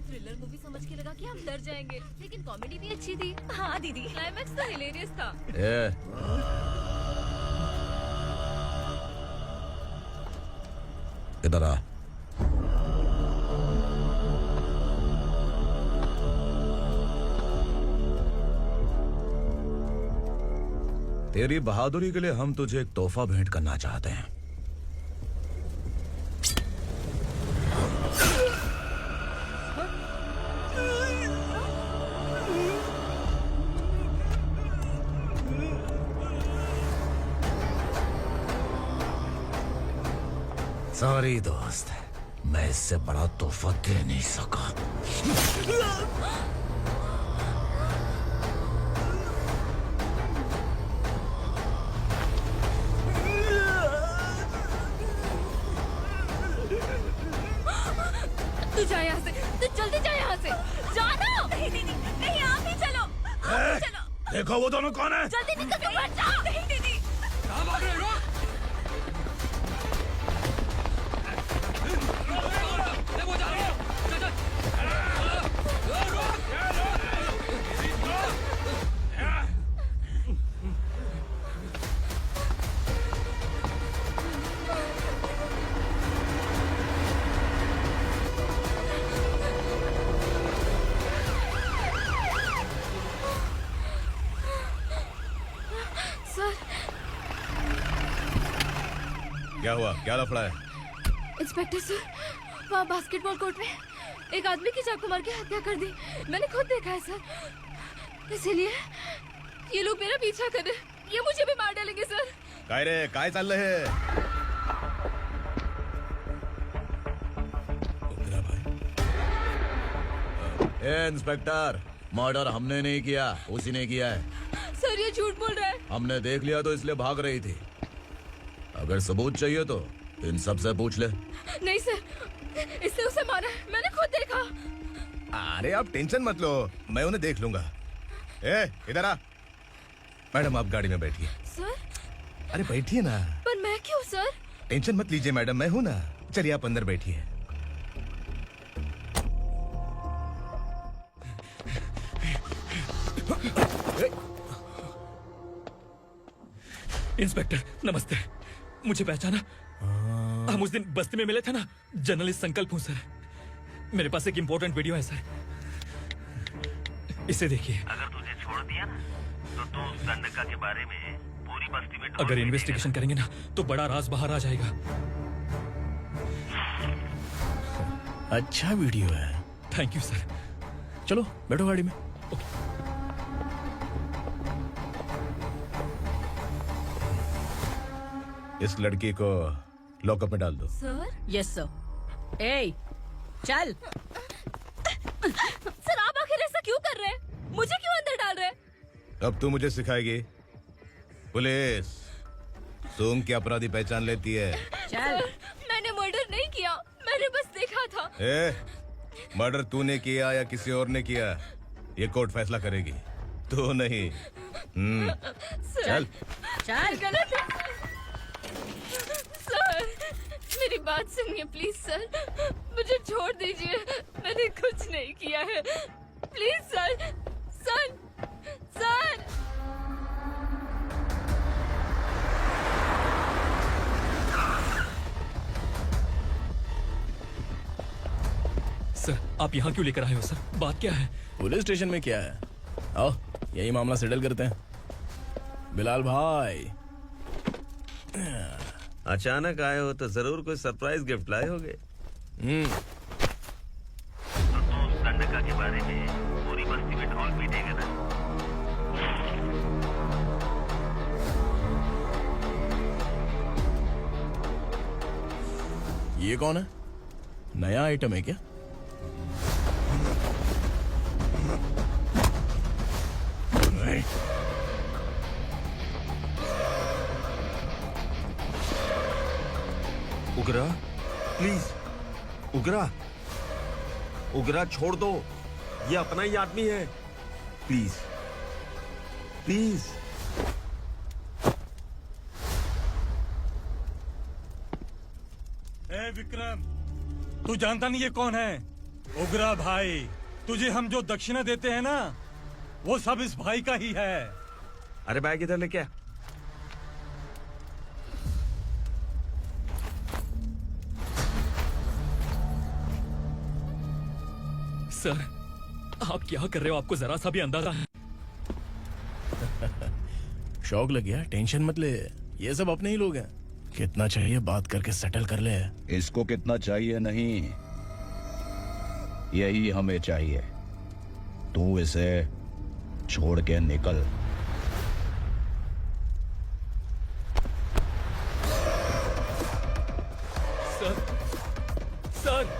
थ्रिलर मूवी समझ के लगा कि हम डर जाएंगे, लेकिन कॉमेडी भी अच्छी थी। हाँ दीदी, क्लाइमैक्स तो हिलेरियस था। इधर आ। तेरी बहादुरी के लिए हम तुझे एक तोहफा भेंट करना चाहते हैं। सॉरी दोस्त, मैं इससे बड़ा तोहफा दे नहीं सका। तू जा यहाँ से, तू जल्दी जा यहाँ से, जाना। नहीं दीदी, नहीं आप ही चलो, आप ही चलो। देखो वो दोनों कौन है? जल्दी निकल के बैठ जाओ। नहीं दीदी, सर, क्या हुआ? क्या लफड़ा है? इंस्पेक्टर सर, वहाँ बास्केटबॉल कोर्ट में एक आदमी की चाकू मार के हत्या कर दी। मैंने खुद देखा है सर, इसीलिए ये लोग मेरा पीछा कर रहे, ये मुझे भी मार डालेंगे सर। काय रे, काय चाललंय हे? इंस्पेक्टर, मर्डर हमने नहीं किया, उसी ने किया है। सर ये झूठ बोल रहा है। हमने देख लिया तो इसलिए भाग रही थी। अगर सबूत चाहिए तो इन सब से पूछ ले। नहीं सर, इसने उसे मारा है, मैंने खुद देखा। अरे आप टेंशन मत लो, मैं उन्हें देख लूंगा। इधर आ। मैडम आप गाड़ी में बैठिए। सर? अरे बैठिए ना। पर मैं क्यों सर? टेंशन मत लीजिए मैडम, मैं हूं ना। चलिए आप अंदर बैठिए। इंस्पेक्टर नमस्ते, मुझे पहचाना? हम उस दिन बस्ती में मिले थे ना, जर्नलिस्ट संकल्प हूँ सर। मेरे पास एक इम्पोर्टेंट वीडियो है सर, इसे देखिए। अगर तुझे छोड़ दिया ना तो तू उस दंडका के बारे में पूरी बस्ती में अगर इन्वेस्टिगेशन करेंगे ना तो बड़ा राज बाहर आ जाएगा। अच्छा वीडियो है। Thank you sir. चलो बैठो गाड़ी में। इस लड़की को लॉकअप में डाल दो। सर? Yes sir. ए, चल। सर आप आखिर ऐसा क्यों कर रहे हैं? मुझे क्यों अंदर डाल रहे हैं? अब तू मुझे सिखाएगी? पुलिस सोम की अपराधी पहचान लेती है। चल। मैंने मर्डर नहीं किया, मैंने बस देखा था। मर्डर तूने किया या किसी और ने किया, ये कोर्ट फैसला करेगी, तू नहीं। चल चल। गलत है सर, मेरी बात सुनिए प्लीज सर, मुझे छोड़ दीजिए, मैंने कुछ नहीं किया है, please sir. Sir sir sir, आप यहाँ क्यों लेकर आए हो सर? बात क्या है? पुलिस स्टेशन में क्या है? आओ यही मामला सेटल करते हैं। बिलाल भाई, अचानक आए हो तो जरूर कोई सरप्राइज गिफ्ट लाए होगे। संडका के बारे में पूरी बस्ती में ढोल पीटेगा ना। ये कौन है? नया आइटम है क्या? उगरा, प्लीज उगरा, उगरा छोड़ दो, ये अपना ही आदमी है, प्लीज प्लीज। ए विक्रम, तू जानता नहीं ये कौन है? उगरा भाई, तुझे हम जो दक्षिणा देते हैं ना, वो सब इस भाई का ही है। अरे बैग इधर लेके आ। सर, आप क्या कर रहे हो? आपको जरा सा भी अंदाजा है? शौक लग गया? टेंशन मत ले, ये सब अपने ही लोग हैं। कितना चाहिए बात करके सेटल कर ले। इसको कितना चाहिए नहीं, यही हमें चाहिए। तू इसे छोड़ के निकल। सर, सर,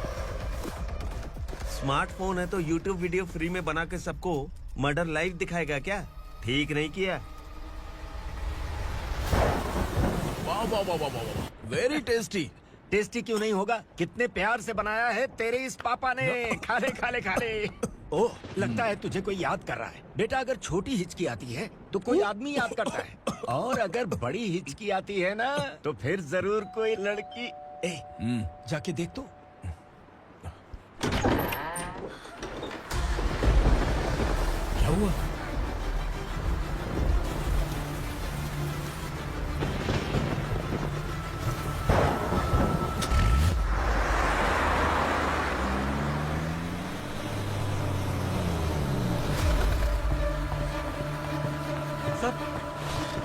स्मार्टफोन है तो YouTube वीडियो फ्री में बना के सबको मर्डर लाइव दिखाएगा क्या? ठीक नहीं किया। वाह वाह वाह वाह वाह, वेरी टेस्टी। टेस्टी क्यों नहीं होगा? कितने प्यार से बनाया है तेरे इस पापा ने। खा ले खा ले खा ले। ओह, लगता है तुझे कोई याद कर रहा है। बेटा, अगर छोटी हिचकी आती है तो कोई आदमी याद करता है, और अगर बड़ी हिचकी आती है ना तो फिर जरूर कोई लड़की। जाके देख तो। क्या हुआ?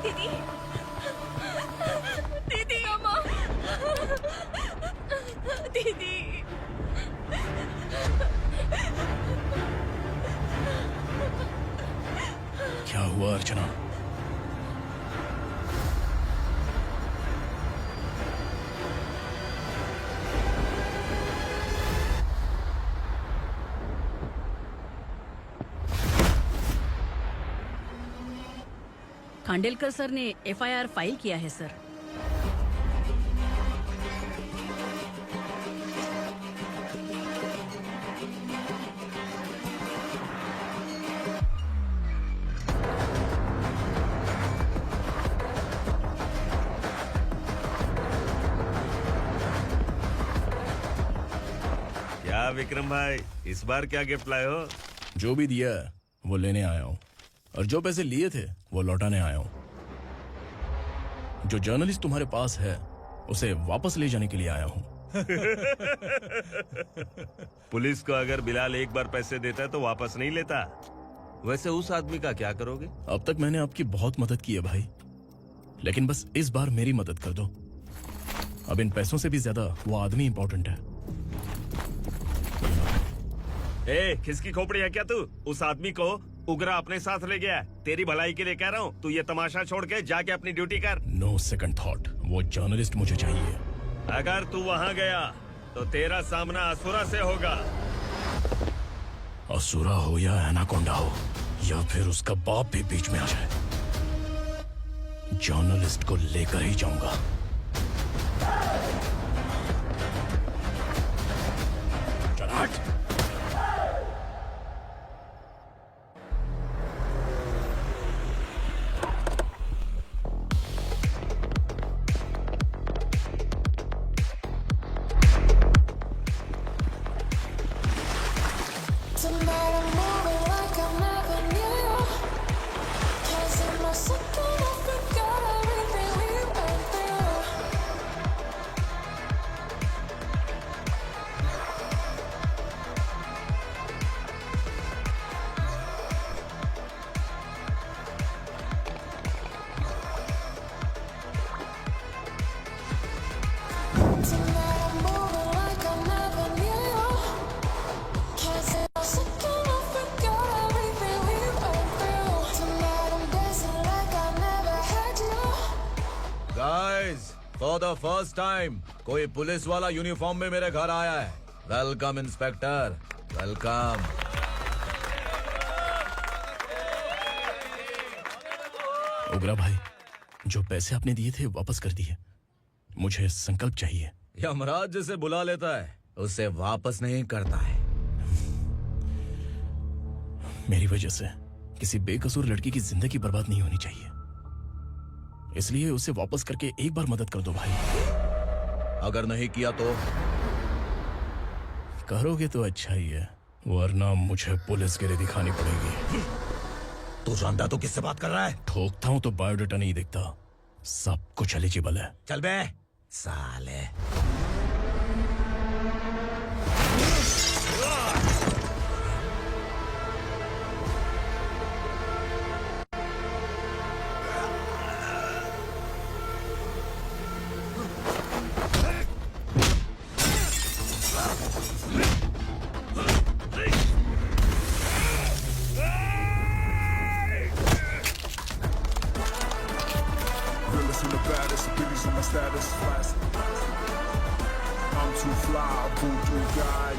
दीदी, दीदी, अम्मा, दीदी। क्या हुआ अर्चना? खांडेलकर सर ने एफआईआर फाइल किया है सर। क्या विक्रम भाई, इस बार क्या गिफ्ट लाए हो? जो भी दिया है वो लेने आया हूँ, और जो पैसे लिए थे वो लौटाने आया हूँ। जो जर्नलिस्ट तुम्हारे पास है उसे वापस ले जाने के लिए आया हूँ। पुलिस को अगर बिलाल एक बार पैसे देता है तो वापस नहीं लेता। वैसे उस आदमी का क्या करोगे? अब तक मैंने आपकी बहुत मदद की है भाई, लेकिन बस इस बार मेरी मदद कर दो। अब इन पैसों से भी ज्यादा वो आदमी इंपॉर्टेंट है। ए, किसकी खोपड़ी है क्या तू? उस आदमी को उगरा अपने साथ ले गया। तेरी भलाई के लिए कह रहा हूँ, तू ये तमाशा छोड़ के जाके अपनी ड्यूटी कर। नो सेकंड थॉट, वो जर्नलिस्ट मुझे चाहिए। अगर तू वहाँ गया तो तेरा सामना असुरा से होगा। असुरा हो या एनाकोंडा हो, या फिर उसका बाप भी बीच में आ जाए, जर्नलिस्ट को लेकर ही जाऊंगा। चल हट। Tonight I'm moving like I never knew. 'Cause in my second I forgot everything we went through. Tonight I'm moving like I never knew. 'Cause in my second I forgot everything we went through. Tonight I'm dancing like I never had you. Guys, for the first time कोई police वाला uniform में मेरे घर आया है। Welcome inspector, welcome. उग्रा भाई, जो पैसे आपने दिए थे वापस कर दिए। मुझे संकल्प चाहिए। यमराज जिसे बुला लेता है उसे वापस नहीं करता है। मेरी वजह से किसी बेकसूर लड़की की जिंदगी बर्बाद नहीं होनी चाहिए, इसलिए उसे वापस करके एक बार मदद कर दो भाई। अगर नहीं किया तो करोगे तो अच्छा ही है, वरना मुझे पुलिसगिरी दिखानी पड़ेगी। तू जानता तो किससे बात कर रहा है? ठोकता हूं तो बायोडाटा नहीं दिखता, सब कुछ एलिजिबल है। चल बे साले। Realest and the baddest, biggies in my status. I'm too fly, voodoo guy.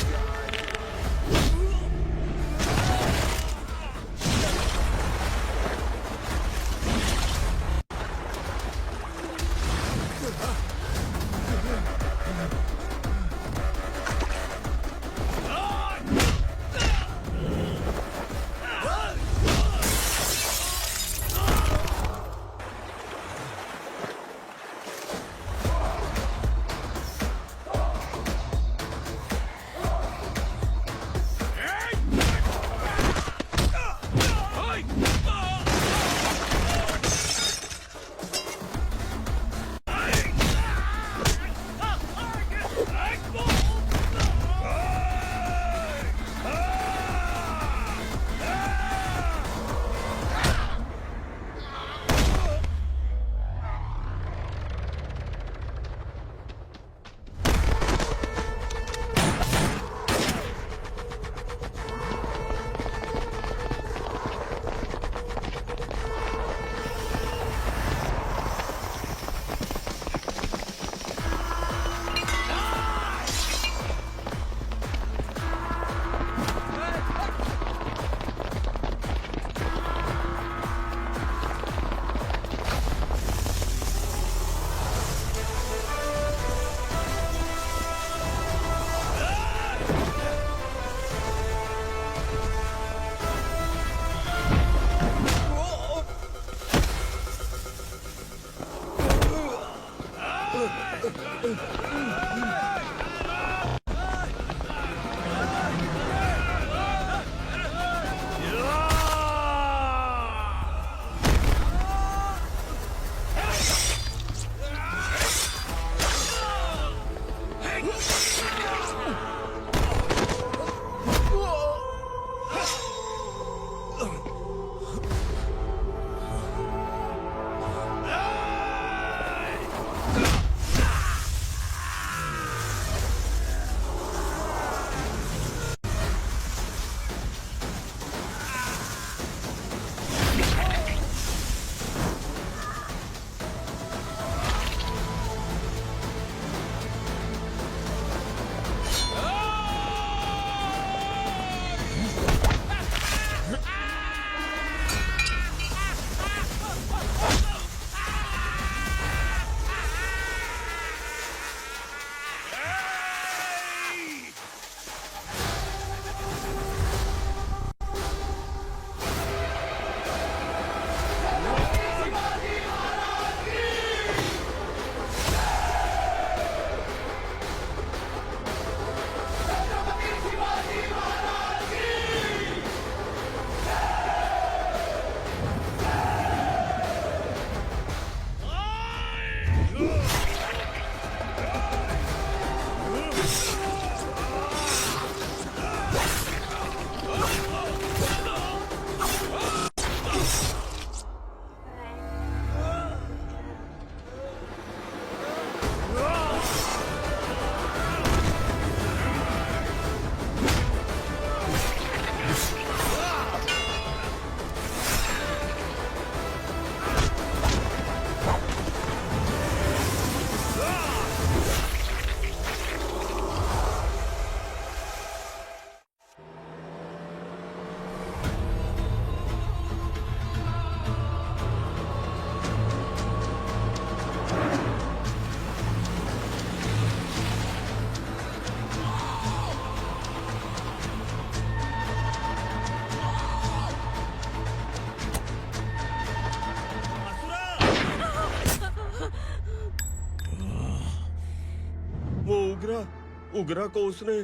उगरा को उसने।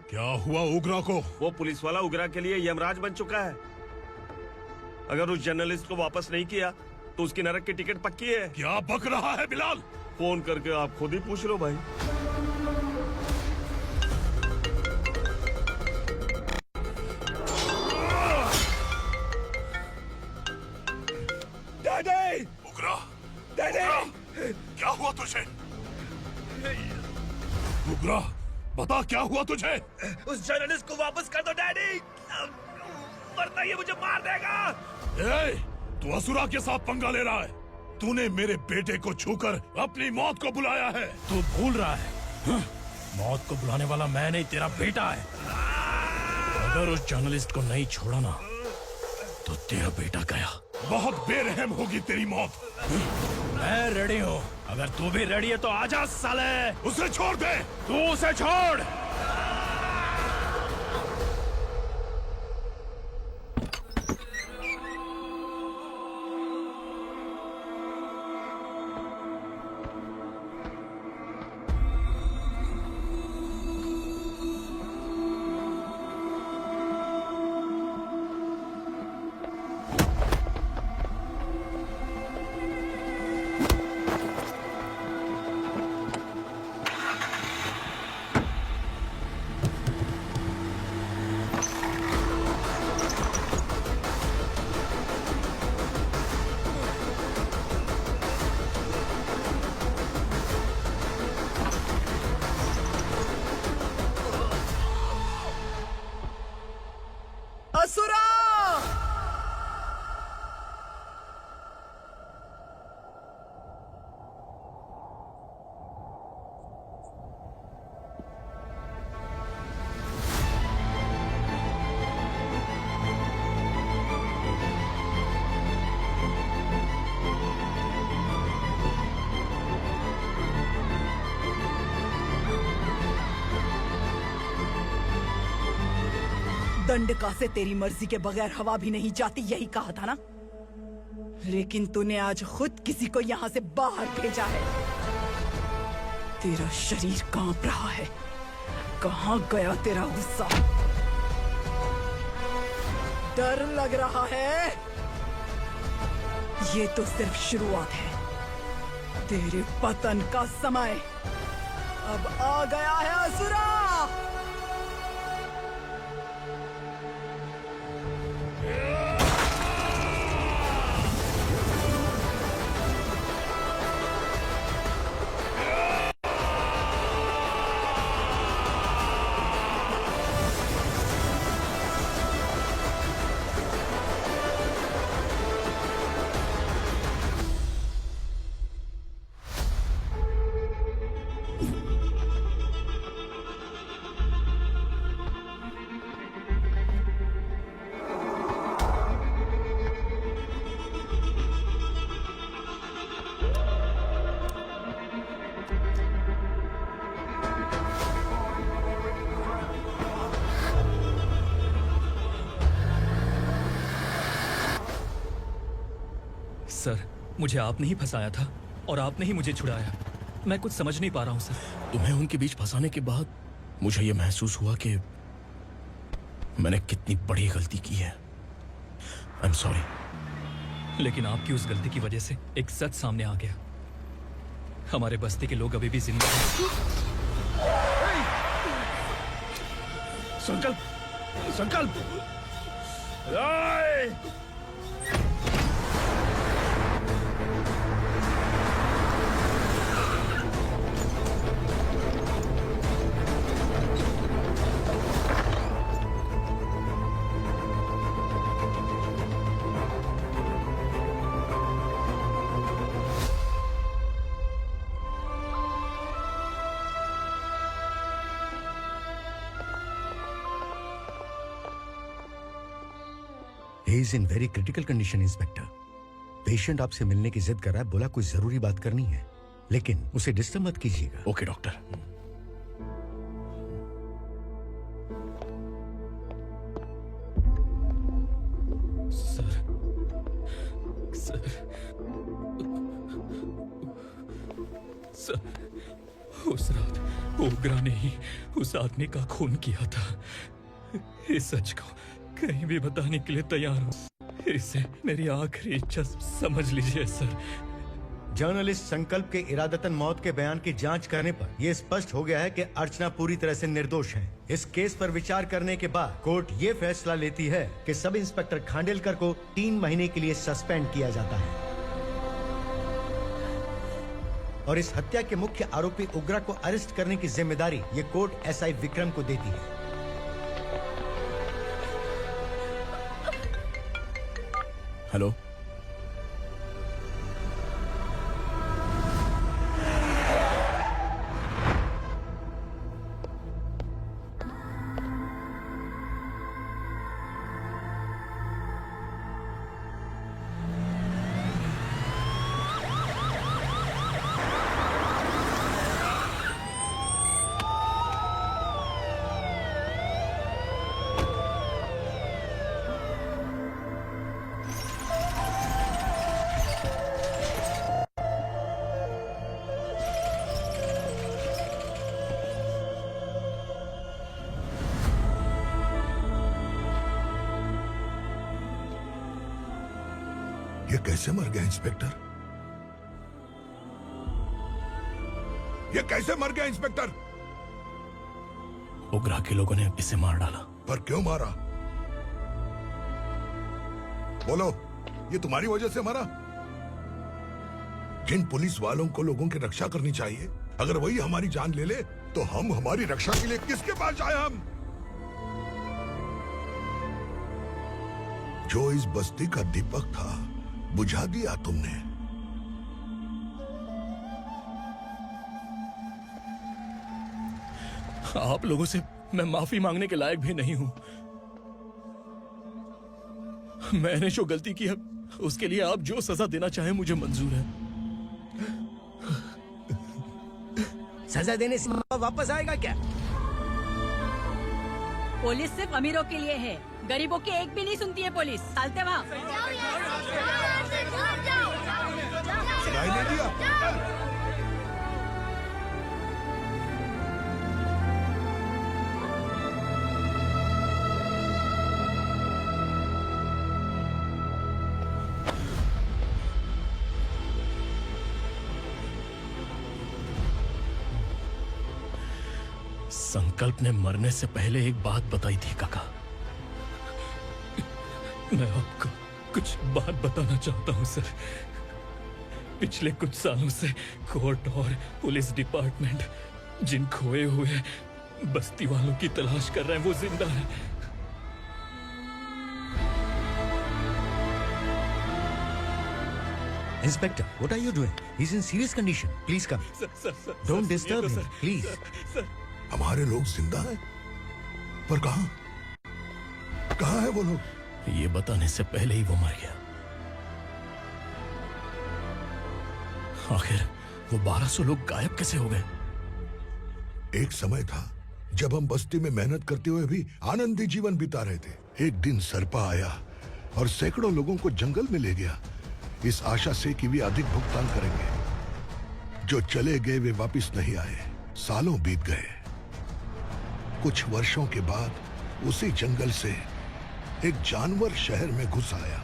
क्या हुआ उगरा को? वो पुलिस वाला उगरा के लिए यमराज बन चुका है। अगर उस जर्नलिस्ट को वापस नहीं किया तो उसकी नरक की टिकट पक्की है। क्या बक रहा है बिलाल? फोन करके आप खुद ही पूछ लो भाई। डैडी! उगरा! डैडी! क्या हुआ तुझे? उगरा, बता क्या हुआ तुझे? उस जर्नलिस्ट को वापस कर दो डैडी, वरना ये मुझे मार देगा। ए, तू असुरा के साथ पंगा ले रहा है। तूने मेरे बेटे को छूकर अपनी मौत को बुलाया है। तू भूल रहा है, मौत को बुलाने वाला मैं नहीं, तेरा बेटा है। अगर उस जर्नलिस्ट को नहीं छोड़ा ना तो तेरा बेटा गया। बहुत बेरहम होगी तेरी मौत। मैं रेडी हूँ, अगर तू भी रेडी है तो आजा साले। उसे छोड़ दे। तू उसे छोड़। असुरा! दंडका से तेरी मर्जी के बगैर हवा भी नहीं जाती, यही कहा था ना? लेकिन तूने आज खुद किसी को यहाँ से बाहर भेजा है। तेरा शरीर कांप रहा है। कहाँ गया तेरा गुस्सा? डर लग रहा है? ये तो सिर्फ शुरुआत है। तेरे पतन का समय अब आ गया है असुरा। सर, मुझे आपने ही फंसाया था और आपने ही मुझे छुड़ाया। मैं कुछ समझ नहीं पा रहा हूँ सर। तुम्हें उनके बीच फंसाने के बाद मुझे यह महसूस हुआ कि मैंने कितनी बड़ी गलती की है। I am sorry. लेकिन आपकी उस गलती की वजह से एक सच सामने आ गया। हमारे बस्ती के लोग अभी भी जिंदा हैं। संकल्प, संकल्प। He is in very critical condition, inspector. Patient आपसे मिलने की जिद कर रहा है, बोला कोई जरूरी बात करनी है, लेकिन उसे डिस्टर्ब मत कीजिएगा। Okay doctor. सर, उस रात ओग्रा ने ही उस आदमी का खून किया था। इस सच को कहीं भी बताने के लिए तैयार हूँ। इसे मेरी आखिरी इच्छा समझ लीजिए सर। जर्नलिस्ट संकल्प के इरादतन मौत के बयान की जांच करने पर यह स्पष्ट हो गया है कि अर्चना पूरी तरह से निर्दोष है। इस केस पर विचार करने के बाद कोर्ट ये फैसला लेती है कि सब इंस्पेक्टर खांडेलकर को 3 महीने के लिए सस्पेंड किया जाता है और इस हत्या के मुख्य आरोपी उग्रा को अरेस्ट करने की जिम्मेदारी ये कोर्ट एसआई विक्रम को देती है। हेलो, ये कैसे मर गया इंस्पेक्टर? ये कैसे मर गया इंस्पेक्टर? उग्रा के लोगों ने इसे मार डाला। पर क्यों मारा? बोलो, ये तुम्हारी वजह से मरा? जिन पुलिस वालों को लोगों की रक्षा करनी चाहिए, अगर वही हमारी जान ले ले तो हम हमारी रक्षा के लिए किसके पास जाए? हम जो इस बस्ती का दीपक था बुझा दिया तुमने। आप लोगों से मैं माफी मांगने के लायक भी नहीं हूं। मैंने जो गलती की है उसके लिए आप जो सजा देना चाहे मुझे मंजूर है। सजा देने से वापस आएगा क्या? पुलिस सिर्फ अमीरों के लिए है, गरीबों की एक भी नहीं सुनती है पुलिस। चलते वहाँ। सुनाई नहीं दिया? संकल्प ने मरने से पहले एक बात बताई थी काका। मैं आपको कुछ बात बताना चाहता हूं सर। पिछले कुछ सालों से कोर्ट और पुलिस डिपार्टमेंट जिन खोए हुए बस्ती वालों की तलाश कर रहे हैं वो जिंदा है। Inspector, what are you doing? He's in serious condition. Please come. Don't disturb him, please. हमारे लोग जिंदा हैं? पर कहां? कहां है वो लोग? ये बताने से पहले ही वो मर गया। आखिर वो 1200 लोग गायब कैसे हो गए? एक समय था जब हम बस्ती में मेहनत करते हुए भी आनंदी जीवन बिता रहे थे। एक दिन सरपा आया और सैकड़ों लोगों को जंगल में ले गया, इस आशा से कि वे अधिक भुगतान करेंगे। जो चले गए वे वापस नहीं आए। सालों बीत गए। कुछ वर्षों के बाद उसी जंगल से एक जानवर शहर में घुस आया।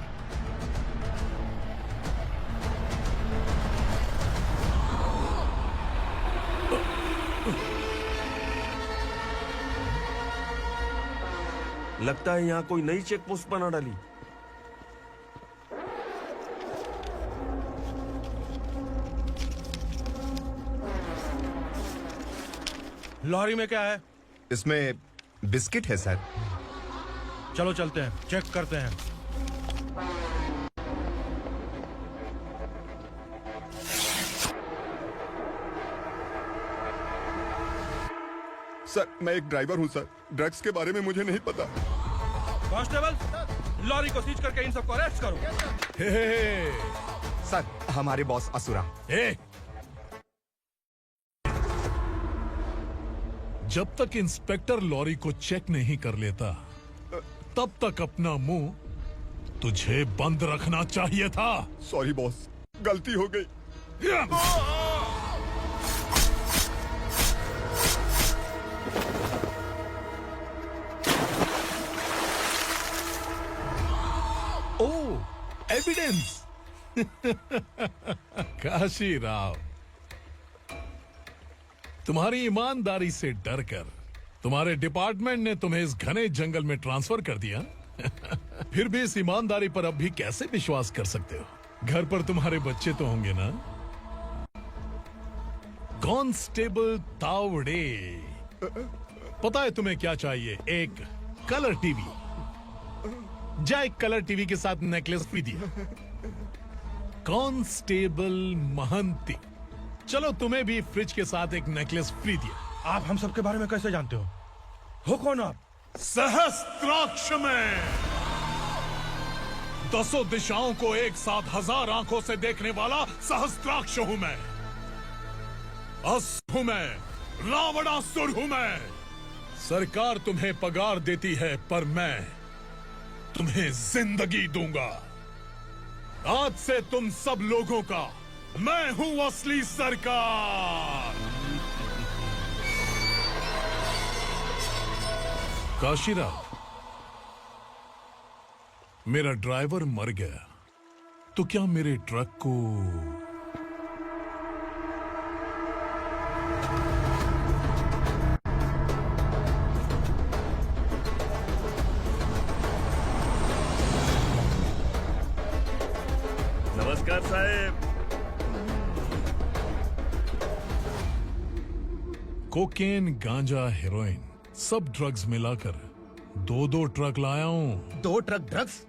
लगता है यहाँ कोई नई चेक पोस्ट बना डाली। लॉरी में क्या है? इसमें बिस्किट है सर। चलो चलते हैं, चेक करते हैं। सर, मैं एक ड्राइवर हूं सर। ड्रग्स के बारे में मुझे नहीं पता। कांस्टेबल, लॉरी को सीज करके इन सबको अरेस्ट करो। सर, हमारे बॉस असुरा। जब तक इंस्पेक्टर लॉरी को चेक नहीं कर लेता तब तक अपना मुंह तुझे बंद रखना चाहिए था। सॉरी बॉस, गलती हो गई। एविडेंस। काशी राव, तुम्हारी ईमानदारी से डरकर तुम्हारे डिपार्टमेंट ने तुम्हें इस घने जंगल में ट्रांसफर कर दिया। फिर भी इस ईमानदारी पर अब भी कैसे विश्वास कर सकते हो? घर पर तुम्हारे बच्चे तो होंगे ना? कांस्टेबल तावड़े, पता है तुम्हें क्या चाहिए? एक कलर टीवी। जा एक कलर टीवी के साथ नेकलेस फ्री दिया। कांस्टेबल महंती, चलो तुम्हें भी फ्रिज के साथ एक नेकलेस फ्री दिया। आप हम सबके बारे में कैसे जानते हो कौन आप? सहस्त्राक्ष में 10 दिशाओं को एक साथ 1000 आंखों से देखने वाला सहस्त्राक्ष हूं मैं। असुर हूं मैं, रावणासुर हूं मैं। सरकार तुम्हें पगार देती है, पर मैं तुम्हें जिंदगी दूंगा। आज से तुम सब लोगों का मैं हूं असली सरकार। काशीराव, मेरा ड्राइवर मर गया तो क्या मेरे ट्रक को नमस्कार साहेब। कोकेन, गांजा, हेरोइन, सब ड्रग्स मिलाकर 2 ट्रक लाया हूं। 2 ट्रक ड्रग्स?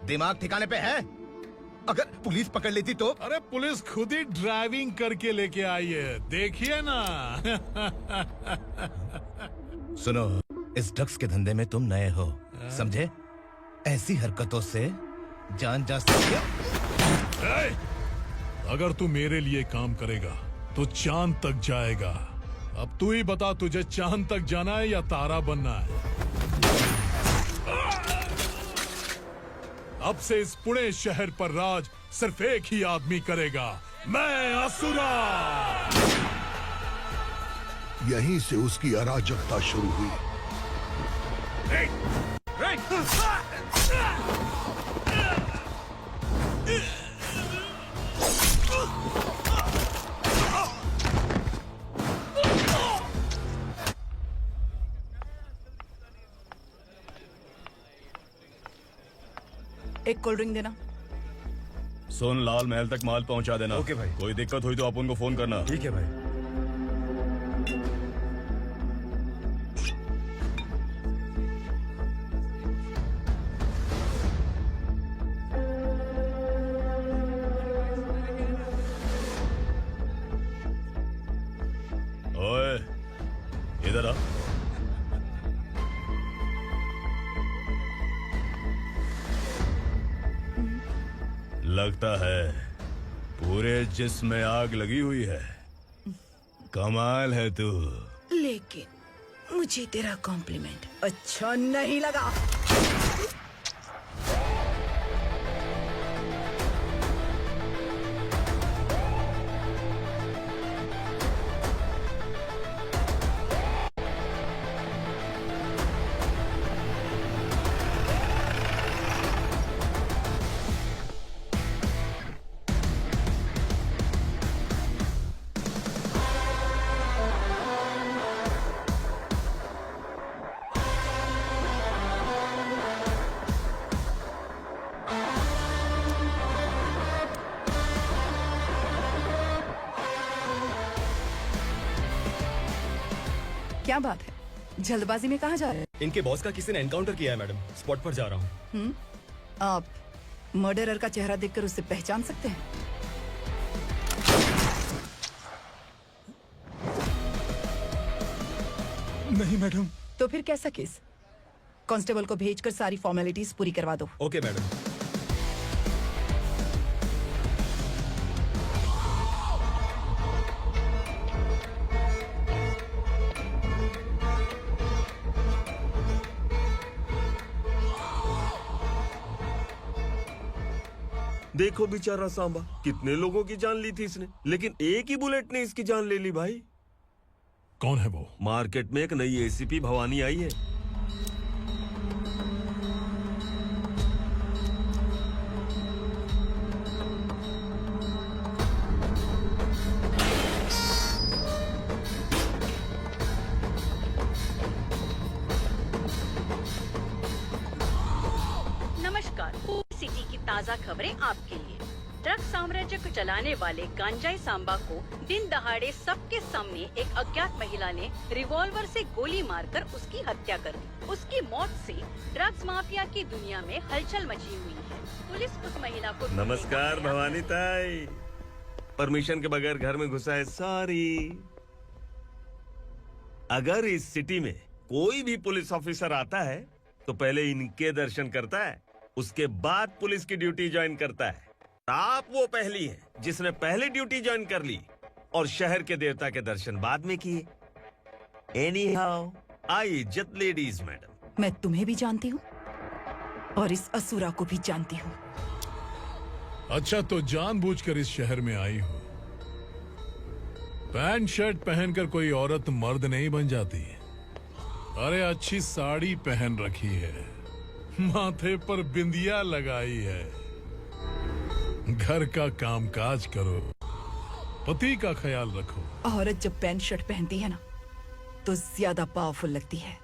दिमाग ठिकाने पे है? अगर पुलिस पकड़ लेती तो? अरे पुलिस खुद ही ड्राइविंग करके लेके आई है, देखिए ना। सुनो, इस ड्रग्स के धंधे में तुम नए हो, समझे? ऐसी हरकतों से जान जा सकती है। अगर तू मेरे लिए काम करेगा तो चांद तक जाएगा। अब तू ही बता, तुझे चांद तक जाना है या तारा बनना है? अब से इस पुणे शहर पर राज सिर्फ एक ही आदमी करेगा, मैं असुरा। यहीं से उसकी अराजकता शुरू हुई। एक कोल्ड ड्रिंक देना। सुन, लाल महल तक माल पहुंचा देना। ओके भाई। कोई दिक्कत हुई तो आप उनको फोन करना। ठीक है भाई। ओए, इधर आ। लगता है पूरे जिस्म में आग लगी हुई है। कमाल है तू। लेकिन मुझे तेरा कॉम्प्लीमेंट अच्छा नहीं लगा। क्या बात है, जल्दबाजी में कहाँ जा रहे हैं? इनके बॉस का किसी ने एनकाउंटर किया है मैडम, स्पॉट पर जा रहा हूँ। आप मर्डरर का चेहरा देखकर उसे पहचान सकते हैं? नहीं मैडम। तो फिर कैसा केस? कांस्टेबल को भेजकर सारी फॉर्मेलिटीज पूरी करवा दो। Okay madam. देखो बेचारा सांबा, कितने लोगों की जान ली थी इसने, लेकिन एक ही बुलेट ने इसकी जान ले ली भाई। कौन है वो? मार्केट में एक नई एसीपी भवानी आई है। ताज़ा खबरें आपके लिए। ड्रग साम्राज्य को चलाने वाले गांजाई सांबा को दिन दहाड़े सबके सामने एक अज्ञात महिला ने रिवॉल्वर से गोली मारकर उसकी हत्या कर दी। उसकी मौत से ड्रग्स माफिया की दुनिया में हलचल मची हुई है। पुलिस उस महिला को नमस्कार भवानी ताई। परमिशन के बगैर घर में घुसा है, सॉरी। अगर इस सिटी में कोई भी पुलिस ऑफिसर आता है तो पहले इनके दर्शन करता है, उसके बाद पुलिस की ड्यूटी ज्वाइन करता है। आप वो पहली हैं जिसने पहले ड्यूटी ज्वाइन कर ली और शहर के देवता के दर्शन बाद में किए। एनी हाउ, आई इज्जत लेडीज मैडम। मैं तुम्हें भी जानती हूँ और इस असुरा को भी जानती हूँ। अच्छा, तो जानबूझकर इस शहर में आई हो। पैंट शर्ट पहनकर कोई औरत मर्द नहीं बन जाती। अरे अच्छी साड़ी पहन रखी है, माथे पर बिंदिया लगाई है, घर का कामकाज करो, पति का ख्याल रखो। औरत जब पैंट शर्ट पहनती है ना तो ज्यादा पावरफुल लगती है,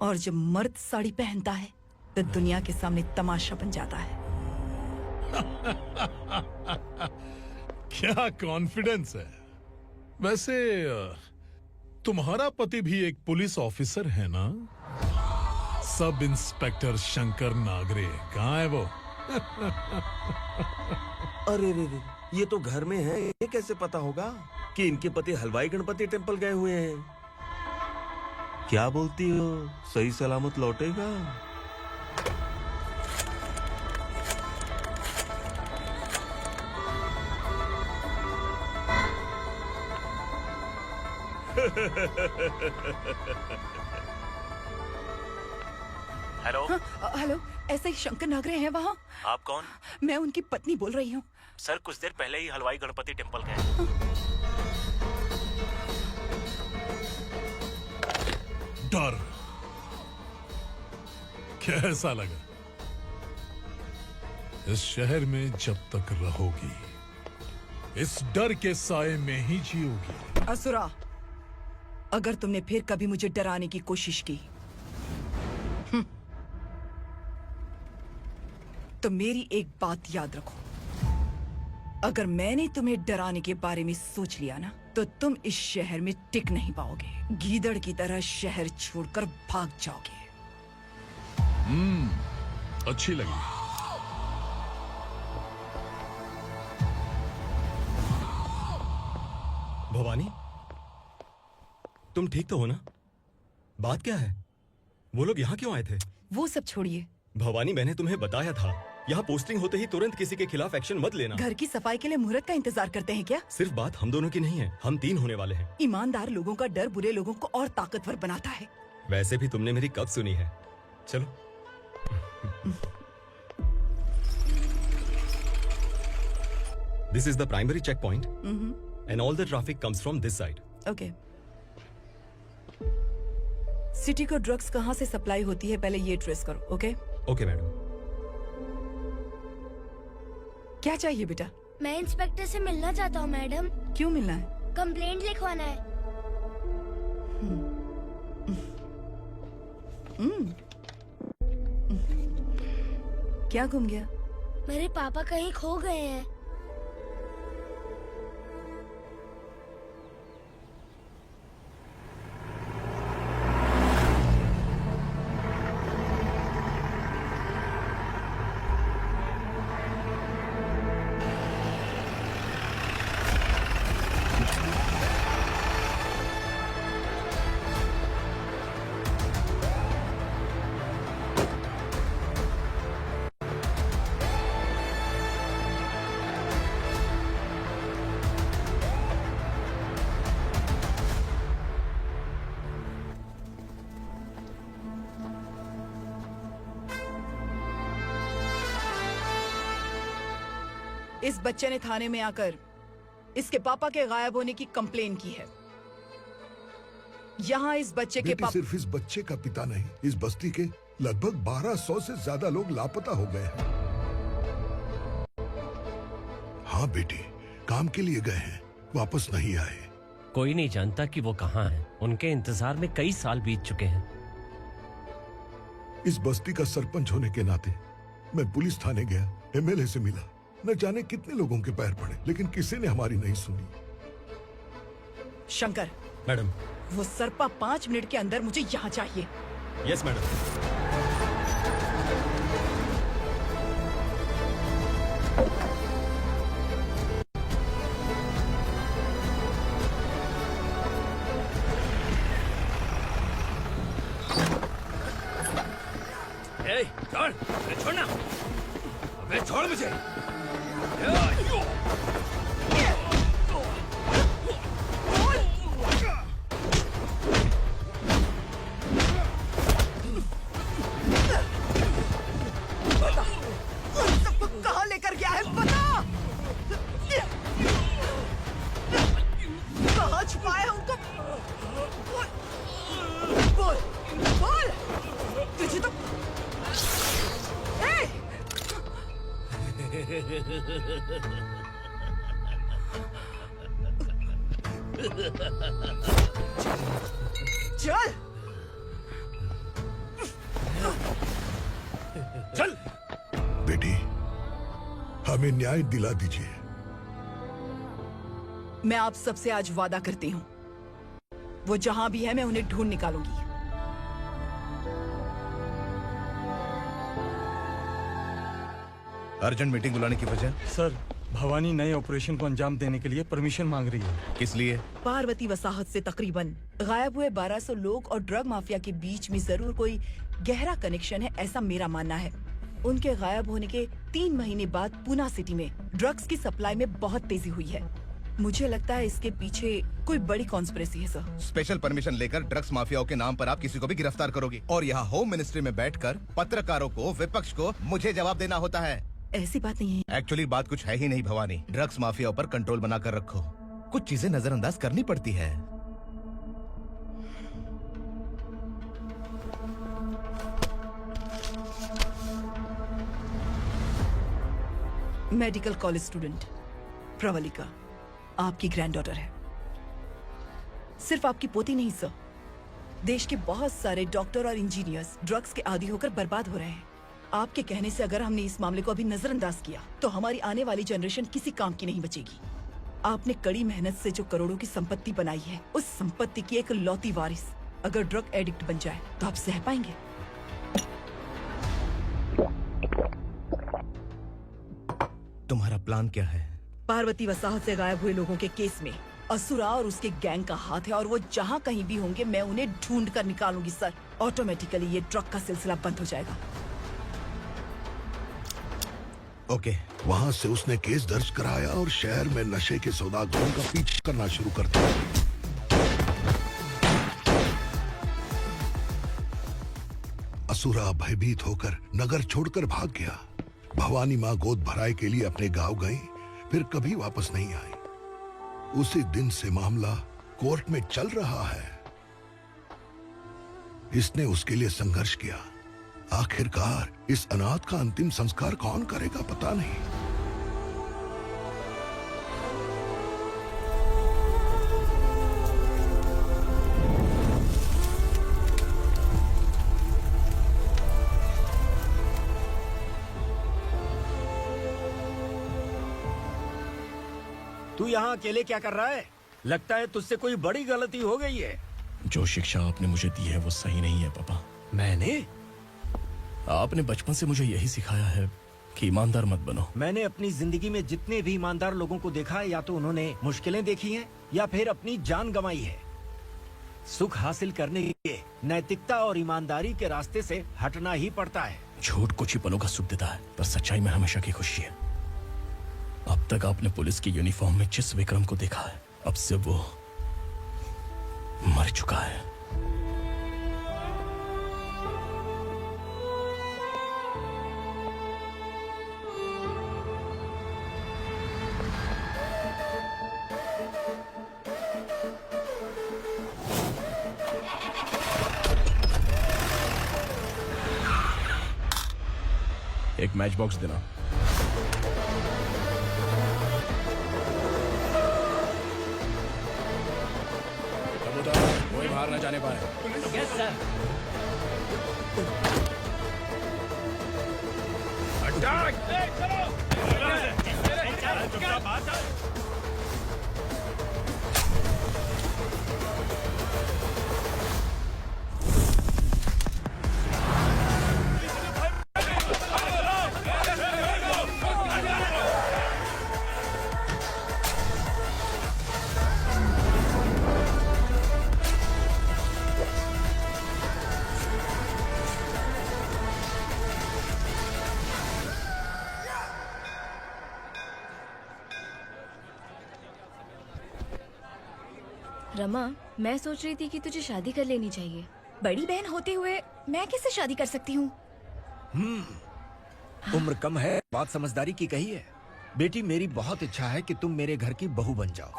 और जब मर्द साड़ी पहनता है तो दुनिया के सामने तमाशा बन जाता है। क्या कॉन्फिडेंस है। वैसे तुम्हारा पति भी एक पुलिस ऑफिसर है ना? सब इंस्पेक्टर शंकर नागरे, कहाँ है वो? अरे रे रे, ये तो घर में है, ये कैसे पता होगा कि इनके पति हलवाई गणपति टेम्पल गए हुए हैं? क्या बोलती हो, सही सलामत लौटेगा? हेलो। हेलो, ऐसे ही शंकर नागरे हैं वहाँ? आप कौन? मैं उनकी पत्नी बोल रही हूँ। सर कुछ देर पहले ही हलवाई गणपति टेम्पल गए। डर कैसा लगा? इस शहर में जब तक रहोगी इस डर के साए में ही जियोगी। असुरा, अगर तुमने फिर कभी मुझे डराने की कोशिश की तो मेरी एक बात याद रखो, अगर मैंने तुम्हें डराने के बारे में सोच लिया ना तो तुम इस शहर में टिक नहीं पाओगे। गीदड़ की तरह शहर छोड़कर भाग जाओगे। अच्छी लगी। भवानी, तुम ठीक तो हो ना? बात क्या है? वो लोग यहाँ क्यों आए थे? वो सब छोड़िए भवानी, मैंने तुम्हें बताया था यहाँ पोस्टिंग होते ही तुरंत किसी के खिलाफ एक्शन मत लेना। घर की सफाई के लिए मुहूर्त का इंतजार करते हैं क्या? सिर्फ बात हम दोनों की नहीं है, हम 3 होने वाले हैं। ईमानदार लोगों का डर बुरे लोगों को और ताकतवर बनाता है। वैसे भी तुमने मेरी कब सुनी है। चलो। This is the primary checkpoint, and all the traffic comes from this side. Okay. City को ड्रग्स कहाँ से सप्लाई होती है पहले ये ट्रेस करो। ओके? Okay madam. क्या चाहिए बेटा? मैं इंस्पेक्टर से मिलना चाहता हूँ मैडम। क्यों मिलना है? कंप्लेंट लिखवाना है। क्या घूम गया? मेरे पापा कहीं खो गए हैं। इस बच्चे ने थाने में आकर इसके पापा के गायब होने की कंप्लेन की है। यहाँ इस बच्चे के पापा सिर्फ इस बच्चे का पिता नहीं, इस बस्ती के लगभग 1200 से ज्यादा लोग लापता हो गए हैं। हाँ बेटी, काम के लिए गए हैं, वापस नहीं आए। कोई नहीं जानता कि वो कहाँ हैं। उनके इंतजार में कई साल बीत चुके हैं। इस बस्ती का सरपंच होने के नाते मैं पुलिस थाने गया, एमएलए से मिला, न जाने कितने लोगों के पैर पड़े, लेकिन किसी ने हमारी नहीं सुनी। शंकर, मैडम। वो सरपा 5 मिनट के अंदर मुझे यहाँ चाहिए। Yes madam. छोड़, छोड़ना, अबे छोड़ मुझे। सबको कहाँ लेकर गया है बता। कहाँ छुपाया है उनको? बोल, बोल। तुझे तो चल चल बेटी, हमें न्याय दिला दीजिए। मैं आप सबसे आज वादा करती हूँ, वो जहां भी है मैं उन्हें ढूंढ निकालूंगी। अर्जेंट मीटिंग बुलाने की वजह? सर, भवानी नए ऑपरेशन को अंजाम देने के लिए परमिशन मांग रही है। किस लिए? पार्वती वसाहत से तकरीबन गायब हुए 1200 लोग और ड्रग माफिया के बीच में जरूर कोई गहरा कनेक्शन है, ऐसा मेरा मानना है। उनके गायब होने के 3 महीने बाद पूना सिटी में ड्रग्स की सप्लाई में बहुत तेजी हुई है। मुझे लगता है इसके पीछे कोई बड़ी कॉन्स्पिरेसी है सर। स्पेशल परमिशन लेकर ड्रग्स माफियाओं के नाम पर आप किसी को भी गिरफ्तार करोगे, और यहाँ होम मिनिस्ट्री में बैठकर पत्रकारों को, विपक्ष को मुझे जवाब देना होता है। ऐसी बात नहीं है। एक्चुअली बात कुछ है ही नहीं भवानी। ड्रग्स माफियाओं पर कंट्रोल बनाकर रखो, कुछ चीजें नजरअंदाज करनी पड़ती है। मेडिकल कॉलेज स्टूडेंट प्रवलिका आपकी ग्रैंडडॉटर है। सिर्फ आपकी पोती नहीं सर, देश के बहुत सारे डॉक्टर और इंजीनियर्स ड्रग्स के आदी होकर बर्बाद हो रहे हैं। आपके कहने से अगर हमने इस मामले को अभी नजरअंदाज किया तो हमारी आने वाली जनरेशन किसी काम की नहीं बचेगी। आपने कड़ी मेहनत से जो करोड़ों की संपत्ति बनाई है, उस संपत्ति की एक लौती वारिस अगर ड्रग एडिक्ट बन जाए तो आप सह पाएंगे? तुम्हारा प्लान क्या है? पार्वती वसाहत से गायब हुए लोगों के केस में असुरा और उसके गैंग का हाथ है, और वो जहाँ कहीं भी होंगे मैं उन्हें ढूंढ कर निकालूंगी सर। ऑटोमेटिकली ये ड्रग का सिलसिला बंद हो जाएगा। ओके। वहाँ से उसने केस दर्ज कराया और शहर में नशे के सौदागरों का पीछा करना शुरू कर दिया। असुरा भयभीत होकर नगर छोड़कर भाग गया। भवानी माँ गोद भराई के लिए अपने गांव गई, फिर कभी वापस नहीं आई। उसी दिन से मामला कोर्ट में चल रहा है। इसने उसके लिए संघर्ष किया। आखिरकार इस अनाथ का अंतिम संस्कार कौन करेगा पता नहीं। तू यहाँ अकेले क्या कर रहा है? लगता है तुझसे कोई बड़ी गलती हो गई है। जो शिक्षा आपने मुझे दी है वो सही नहीं है पापा। मैंने? आपने बचपन से मुझे यही सिखाया है कि ईमानदार मत बनो। मैंने अपनी जिंदगी में जितने भी ईमानदार लोगों को देखा है, या तो उन्होंने मुश्किलें देखी हैं या फिर अपनी जान गंवाई है। सुख हासिल करने के लिए नैतिकता और ईमानदारी के रास्ते से हटना ही पड़ता है। झूठ कुछ ही पलों का सुख देता है, पर सच्चाई में हमेशा की खुशी है। अब तक आपने पुलिस की यूनिफॉर्म में जिस विक्रम को देखा है, अब से वो मर चुका है। एक मैच बॉक्स देना। कोई बाहर न जाने पाए। Yes sir. हट रमा, मैं सोच रही थी कि तुझे शादी कर लेनी चाहिए। बड़ी बहन होते हुए मैं कैसे शादी कर सकती हूँ? उम्र कम है, बात समझदारी की कही है। बेटी, मेरी बहुत इच्छा है कि तुम मेरे घर की बहू बन जाओ।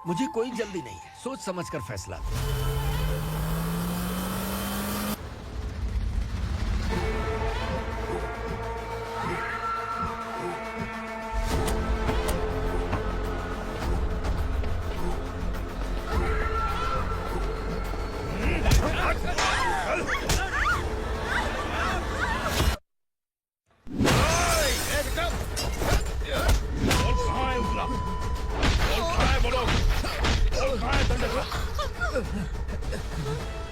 मुझे कोई जल्दी नहीं है, सोच समझ कर फैसला लो।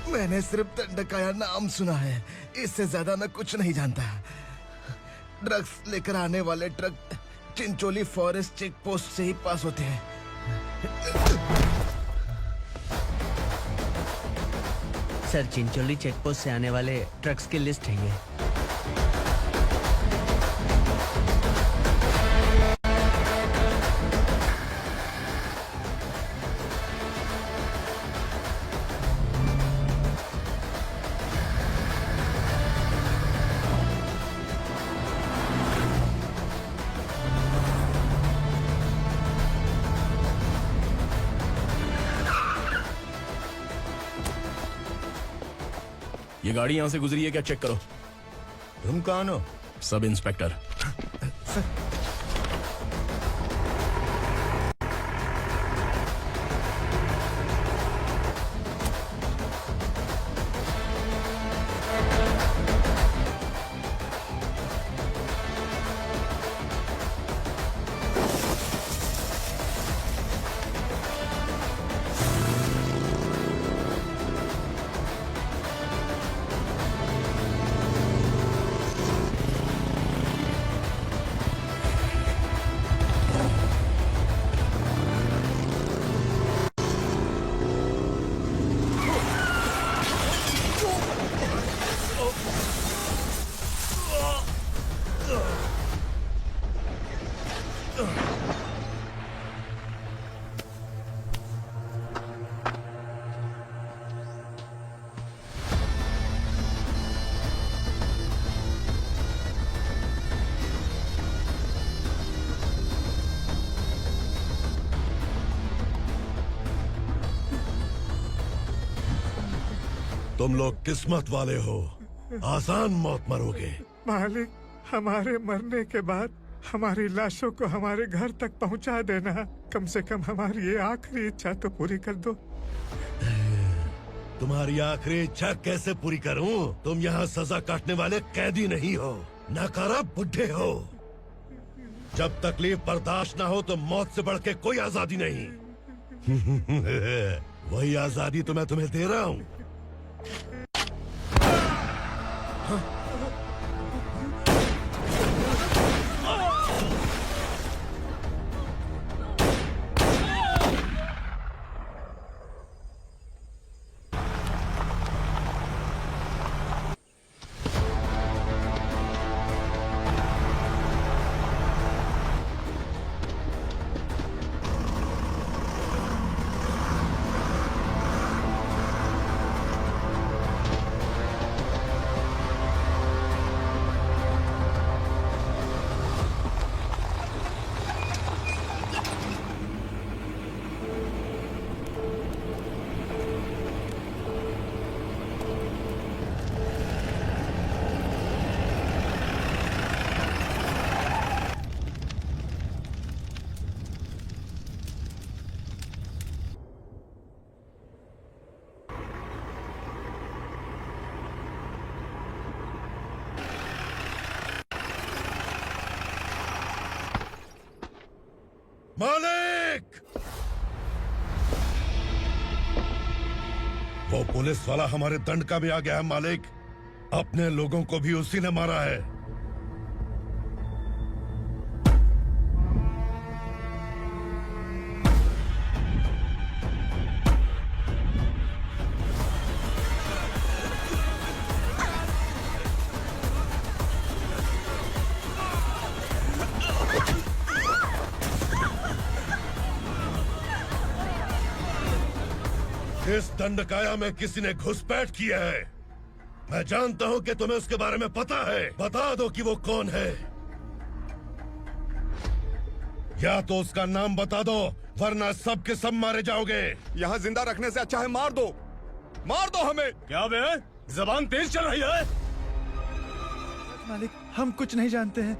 मैंने सिर्फ दंडकाया नाम सुना है, इससे ज्यादा मैं कुछ नहीं जानता। ड्रग्स लेकर आने वाले truck Chincholi forest check post से ही पास होते हैं। सर, चिंचोली चेक पोस्ट से आने वाले ट्रक्स की लिस्ट है ये। ये गाड़ी यहाँ से गुजरी है क्या, चेक करो। तुम कौन हो? Sub inspector. तुम लोग किस्मत वाले हो, आसान मौत मरोगे। मालिक, हमारे मरने के बाद हमारी लाशों को हमारे घर तक पहुंचा देना। कम से कम हमारी ये आखिरी इच्छा तो पूरी कर दो। तुम्हारी आखिरी इच्छा कैसे पूरी करूं? तुम यहाँ सजा काटने वाले कैदी नहीं हो, नकारा बुढ़े हो। जब तकलीफ बर्दाश्त ना हो तो मौत से बढ़ के कोई आजादी नहीं। वही आजादी तो मैं तुम्हें दे रहा हूँ। मालिक! वो पुलिस वाला हमारे दंड का भी आ गया है मालिक। अपने लोगों को भी उसी ने मारा है। इस दंडकाया में किसी ने घुसपैठ किया है। मैं जानता हूं कि तुम्हें उसके बारे में पता है। बता दो कि वो कौन है, या तो उसका नाम बता दो, वरना सब के सब मारे जाओगे। यहाँ जिंदा रखने से अच्छा है मार दो हमें। क्या बे? जबान तेज चल रही है। मालिक, हम कुछ नहीं जानते हैं।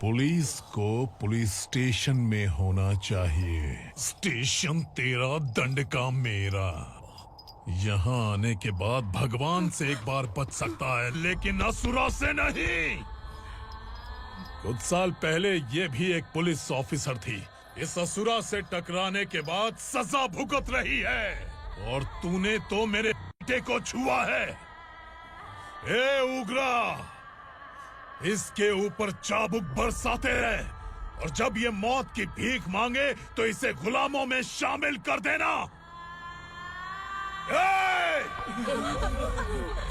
पुलिस को पुलिस स्टेशन में होना चाहिए। स्टेशन तेरा, दंड का मेरा। यहाँ आने के बाद भगवान से एक बार बच सकता है, लेकिन असुरा से नहीं। कुछ साल पहले ये भी एक पुलिस ऑफिसर थी। इस असुरा से टकराने के बाद सजा भुगत रही है, और तूने तो मेरे बेटे को छुआ है। ए उग्रा, इसके ऊपर चाबुक बरसाते रहे, और जब ये मौत की भीख मांगे तो इसे गुलामों में शामिल कर देना।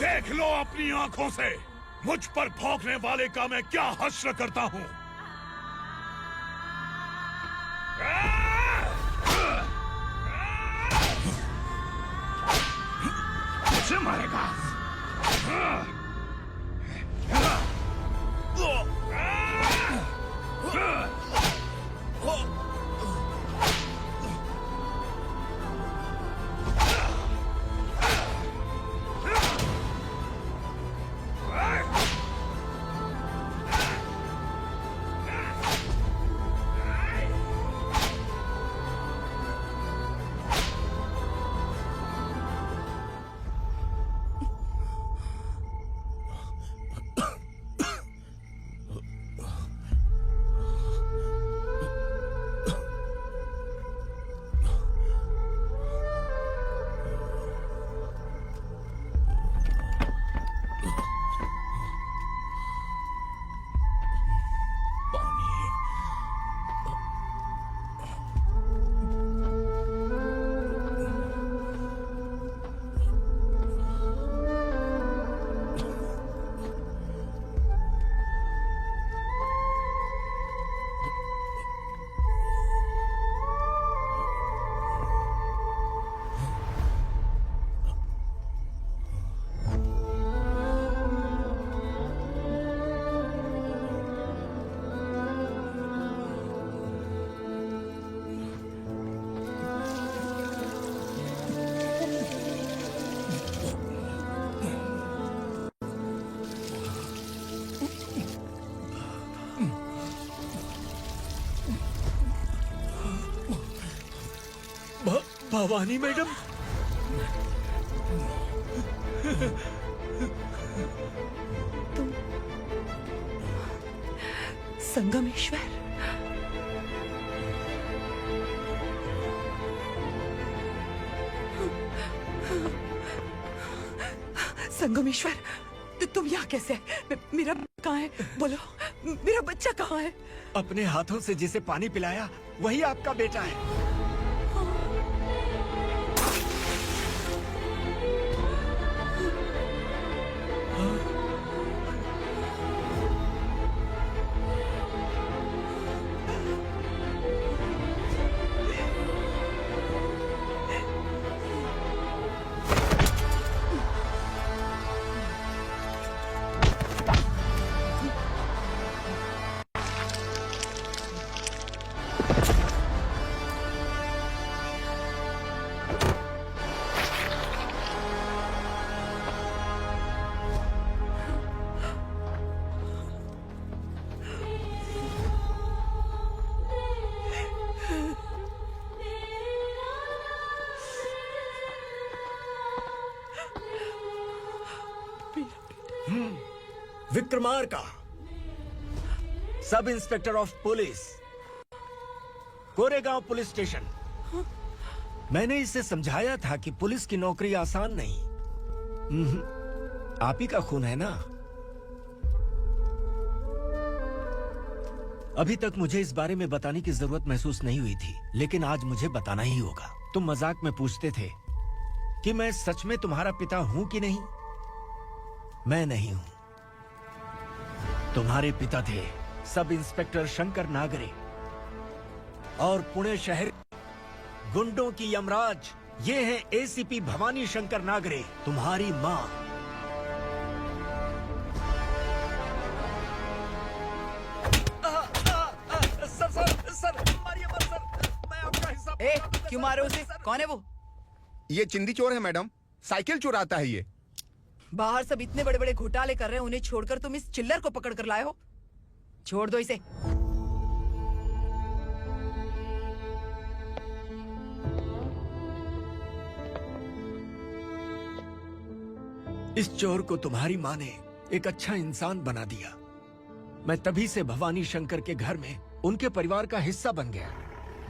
देख लो अपनी आंखों से मुझ पर भौंकने वाले का मैं क्या हश्र करता हूँ। मुझे मारेगा। भवानी मैडम, तुम संगमेश्वर? संगमेश्वर, तुम यहाँ कैसे है? मेरा कहाँ है? बोलो, मेरा बच्चा कहाँ है? अपने हाथों से जिसे पानी पिलाया वही आपका बेटा है। Vikramarka, sub inspector of police, Koregaon police station. मैंने इसे समझाया था कि पुलिस की नौकरी आसान नहीं। आप ही का खून है ना? अभी तक मुझे इस बारे में बताने की जरूरत महसूस नहीं हुई थी, लेकिन आज मुझे बताना ही होगा। तुम मजाक में पूछते थे कि मैं सच में तुम्हारा पिता हूं कि नहीं। मैं नहीं हूं। तुम्हारे पिता थे सब इंस्पेक्टर शंकर नागरे, और पुणे शहर गुंडों की यमराज ये हैं एसीपी भवानी शंकर नागरे, तुम्हारी मां। सर, मारिए मत सर, मैं आपका हिस्सा। क्यों मारे उसे? कौन है वो? ये चिंदी चोर है मैडम, साइकिल चुराता है ये। बाहर सब इतने बड़े बड़े घोटाले कर रहे हैं, उन्हें छोड़कर तुम इस चिल्लर को पकड़ कर लाए हो। छोड़ दो इसे। इस चोर को तुम्हारी माँ ने एक अच्छा इंसान बना दिया। मैं तभी से भवानी शंकर के घर में उनके परिवार का हिस्सा बन गया।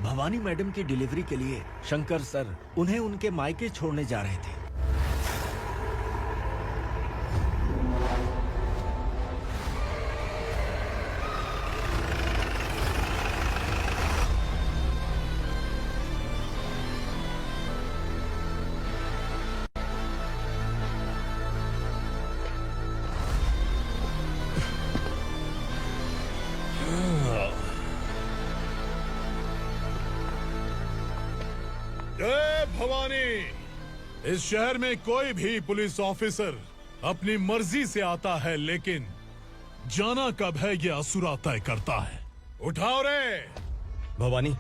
भवानी मैडम की डिलीवरी के लिए शंकर सर उन्हें उनके मायके छोड़ने जा रहे थे। जय भवानी। इस शहर में कोई भी पुलिस ऑफिसर अपनी मर्जी से आता है, लेकिन जाना कब है ये असुरा तय करता है। उठाओ रे। भवानी,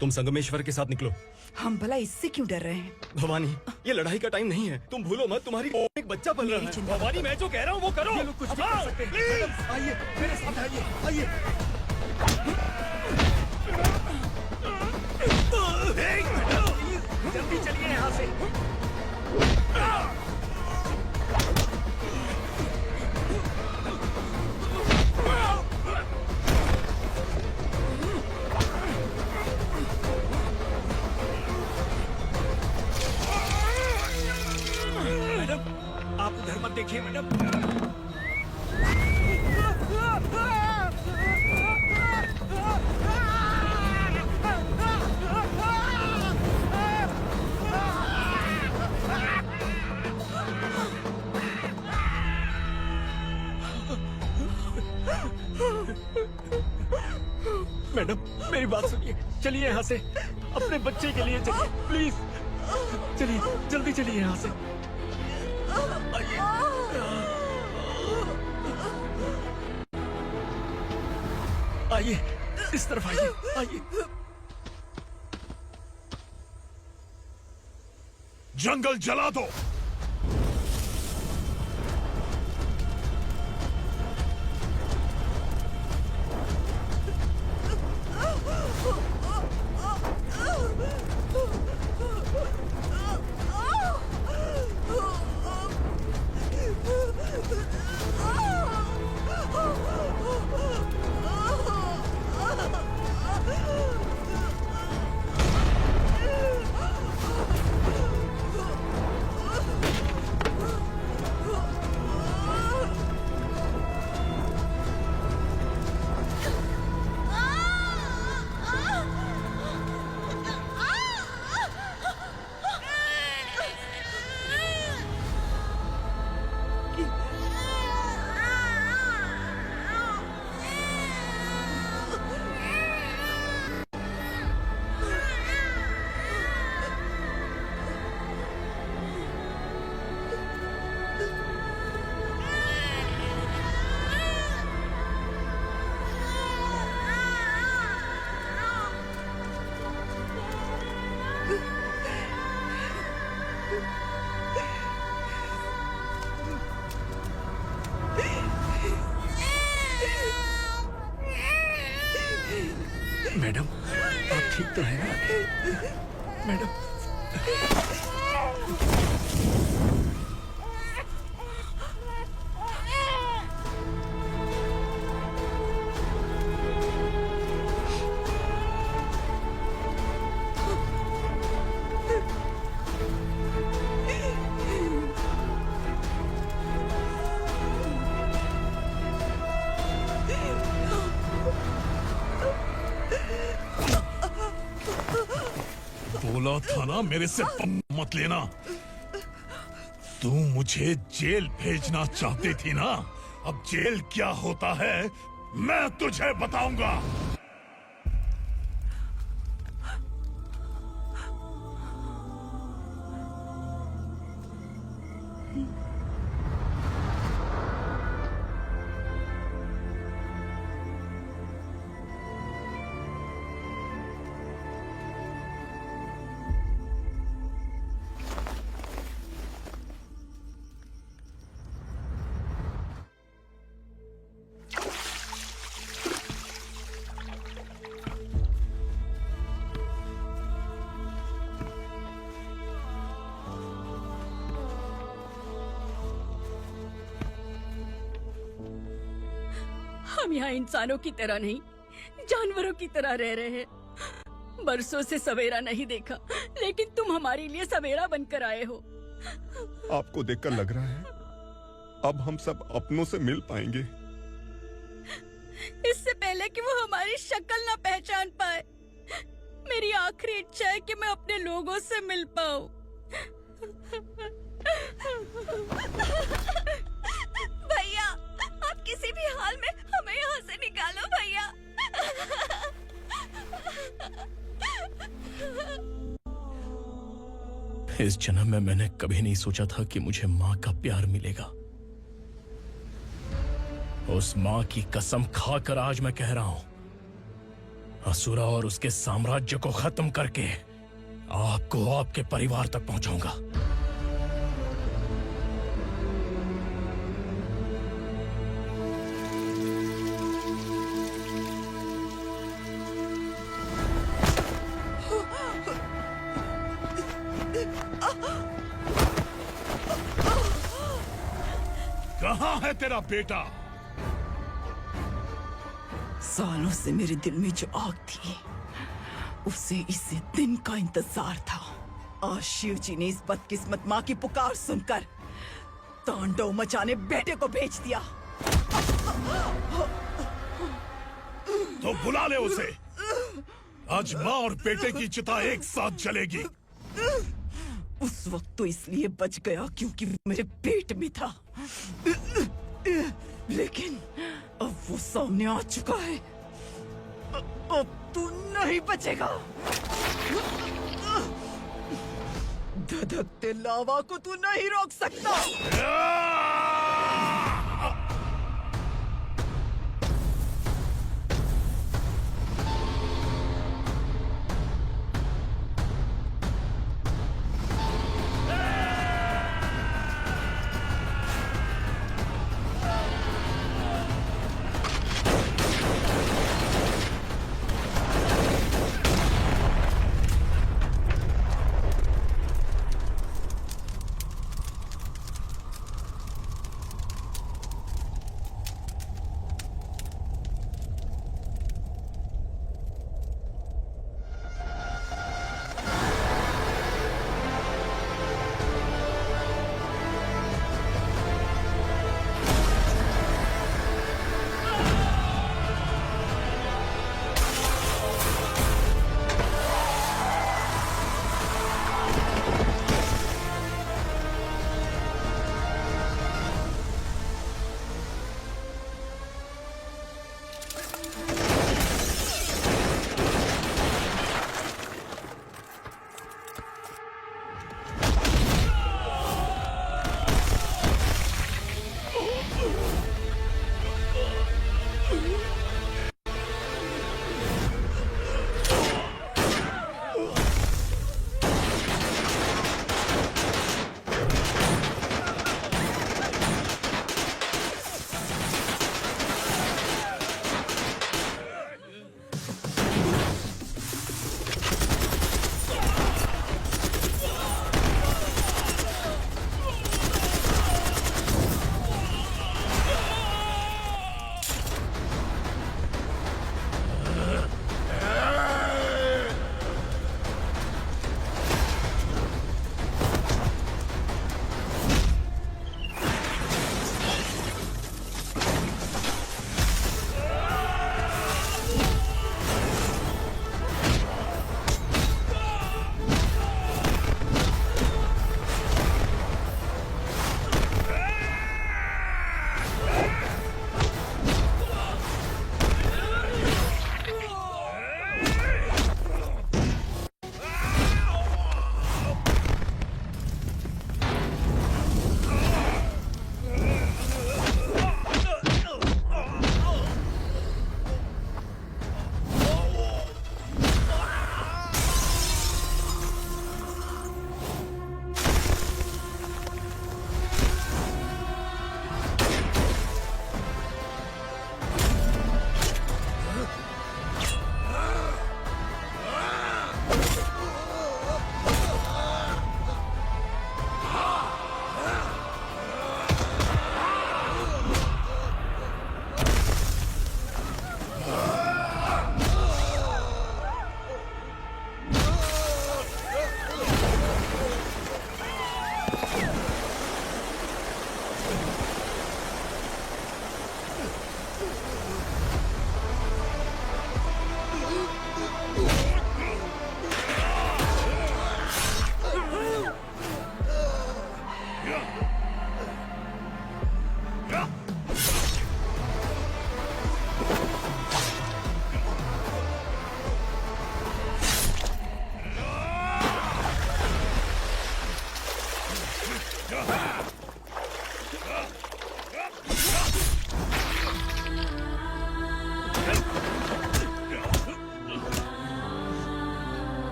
तुम संगमेश्वर के साथ निकलो। हम भला इससे क्यों डर रहे हैं? भवानी, ये लड़ाई का टाइम नहीं है। तुम भूलो मत, तुम्हारी एक बच्चा पल रहा है। भवानी, मैं जो कह रहा हूँ वो करो। ये लोग कुछ भी कर सकते हैं। आइए मेरे साथ आइए, आइए। जल्दी चलिए यहाँ से। मैडम, आप उधर मत देखिए मैडम। मैडम, मेरी बात सुनिए। चलिए यहाँ से, अपने बच्चे के लिए चलिए प्लीज। चलिए, जल्दी चलिए यहाँ से। आइए, इस तरफ आइए, आइए। जंगल जला दो। मैडम, आप ठीक तो हैं ना? मैडम, बोला था ना मेरे से मत लेना। तू मुझे जेल भेजना चाहती थी ना? अब जेल क्या होता है मैं तुझे बताऊंगा। हम यहाँ इंसानों की तरह नहीं, जानवरों की तरह रह रहे हैं। बरसों से सवेरा नहीं देखा, लेकिन तुम हमारे लिए सवेरा बनकर आए हो। आपको देखकर लग रहा है अब हम सब अपनों से मिल पाएंगे। इससे पहले कि वो हमारी शक्ल ना पहचान पाए, मेरी आखिरी इच्छा है कि मैं अपने लोगों से मिल पाऊं। भैया, आप किसी भी हाल में हमें यहाँ से निकालो भैया। इस जन्म में मैंने कभी नहीं सोचा था कि मुझे माँ का प्यार मिलेगा। उस माँ की कसम खाकर आज मैं कह रहा हूं, असुरा और उसके साम्राज्य को खत्म करके आपको आपके परिवार तक पहुंचाऊंगा। कहाँ है तेरा बेटा? सालों से मेरे दिल में जो आग थी, उसे इसी दिन का इंतजार था। आज शिव जी ने इस बदकिस्मत माँ की पुकार सुनकर तांडव मचाने बेटे को भेज दिया। तो बुला ले उसे। आज माँ और बेटे की चिता एक साथ जलेगी। उस वक्त तो इसलिए बच गया क्योंकि वो मेरे पेट में था, लेकिन अब वो सामने आ चुका है। अब तू नहीं बचेगा। धधकते लावा को तू नहीं रोक सकता।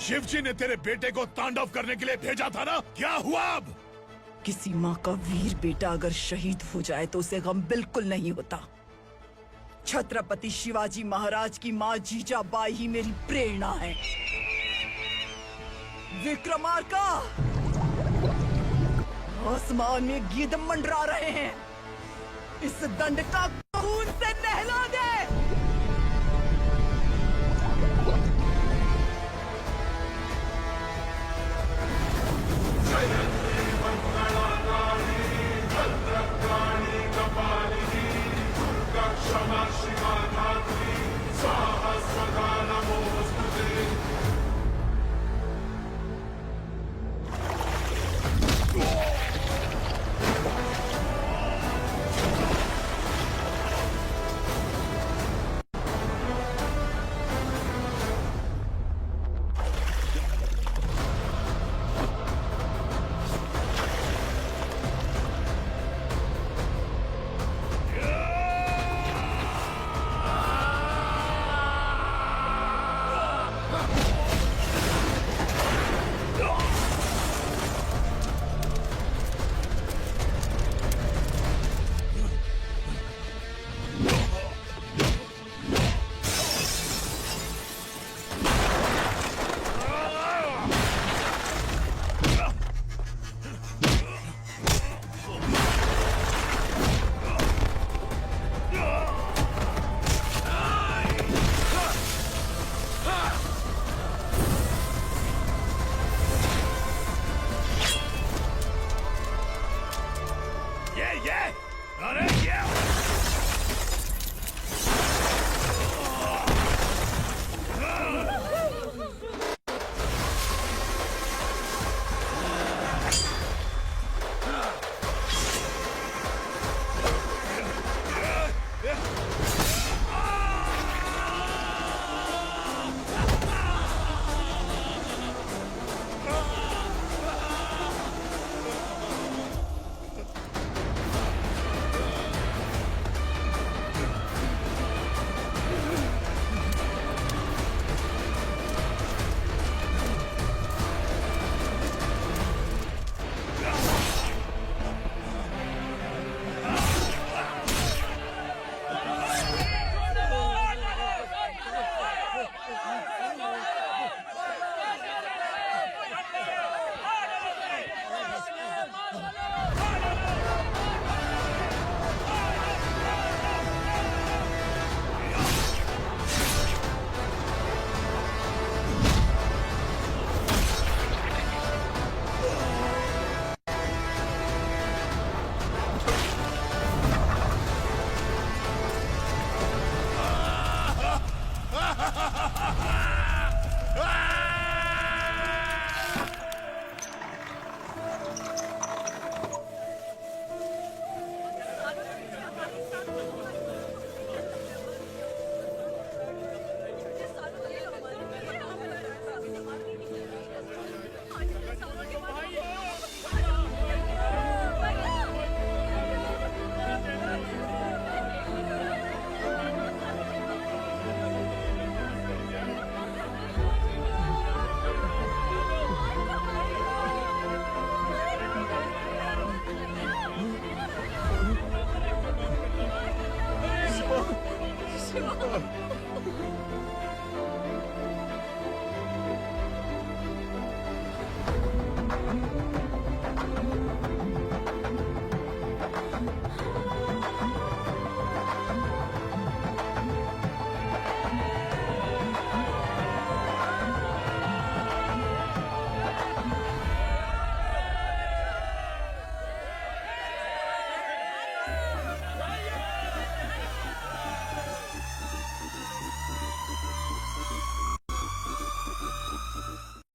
शिवजी ने तेरे बेटे को तांडव करने के लिए भेजा था ना, क्या हुआ अब? किसी माँ का वीर बेटा अगर शहीद हो जाए तो उसे गम बिल्कुल नहीं होता। छत्रपति शिवाजी महाराज की माँ जीजाबाई ही मेरी प्रेरणा है। विक्रमार्का, आसमान में गीत मंडरा रहे हैं। इस दंड का खून से नहला दे।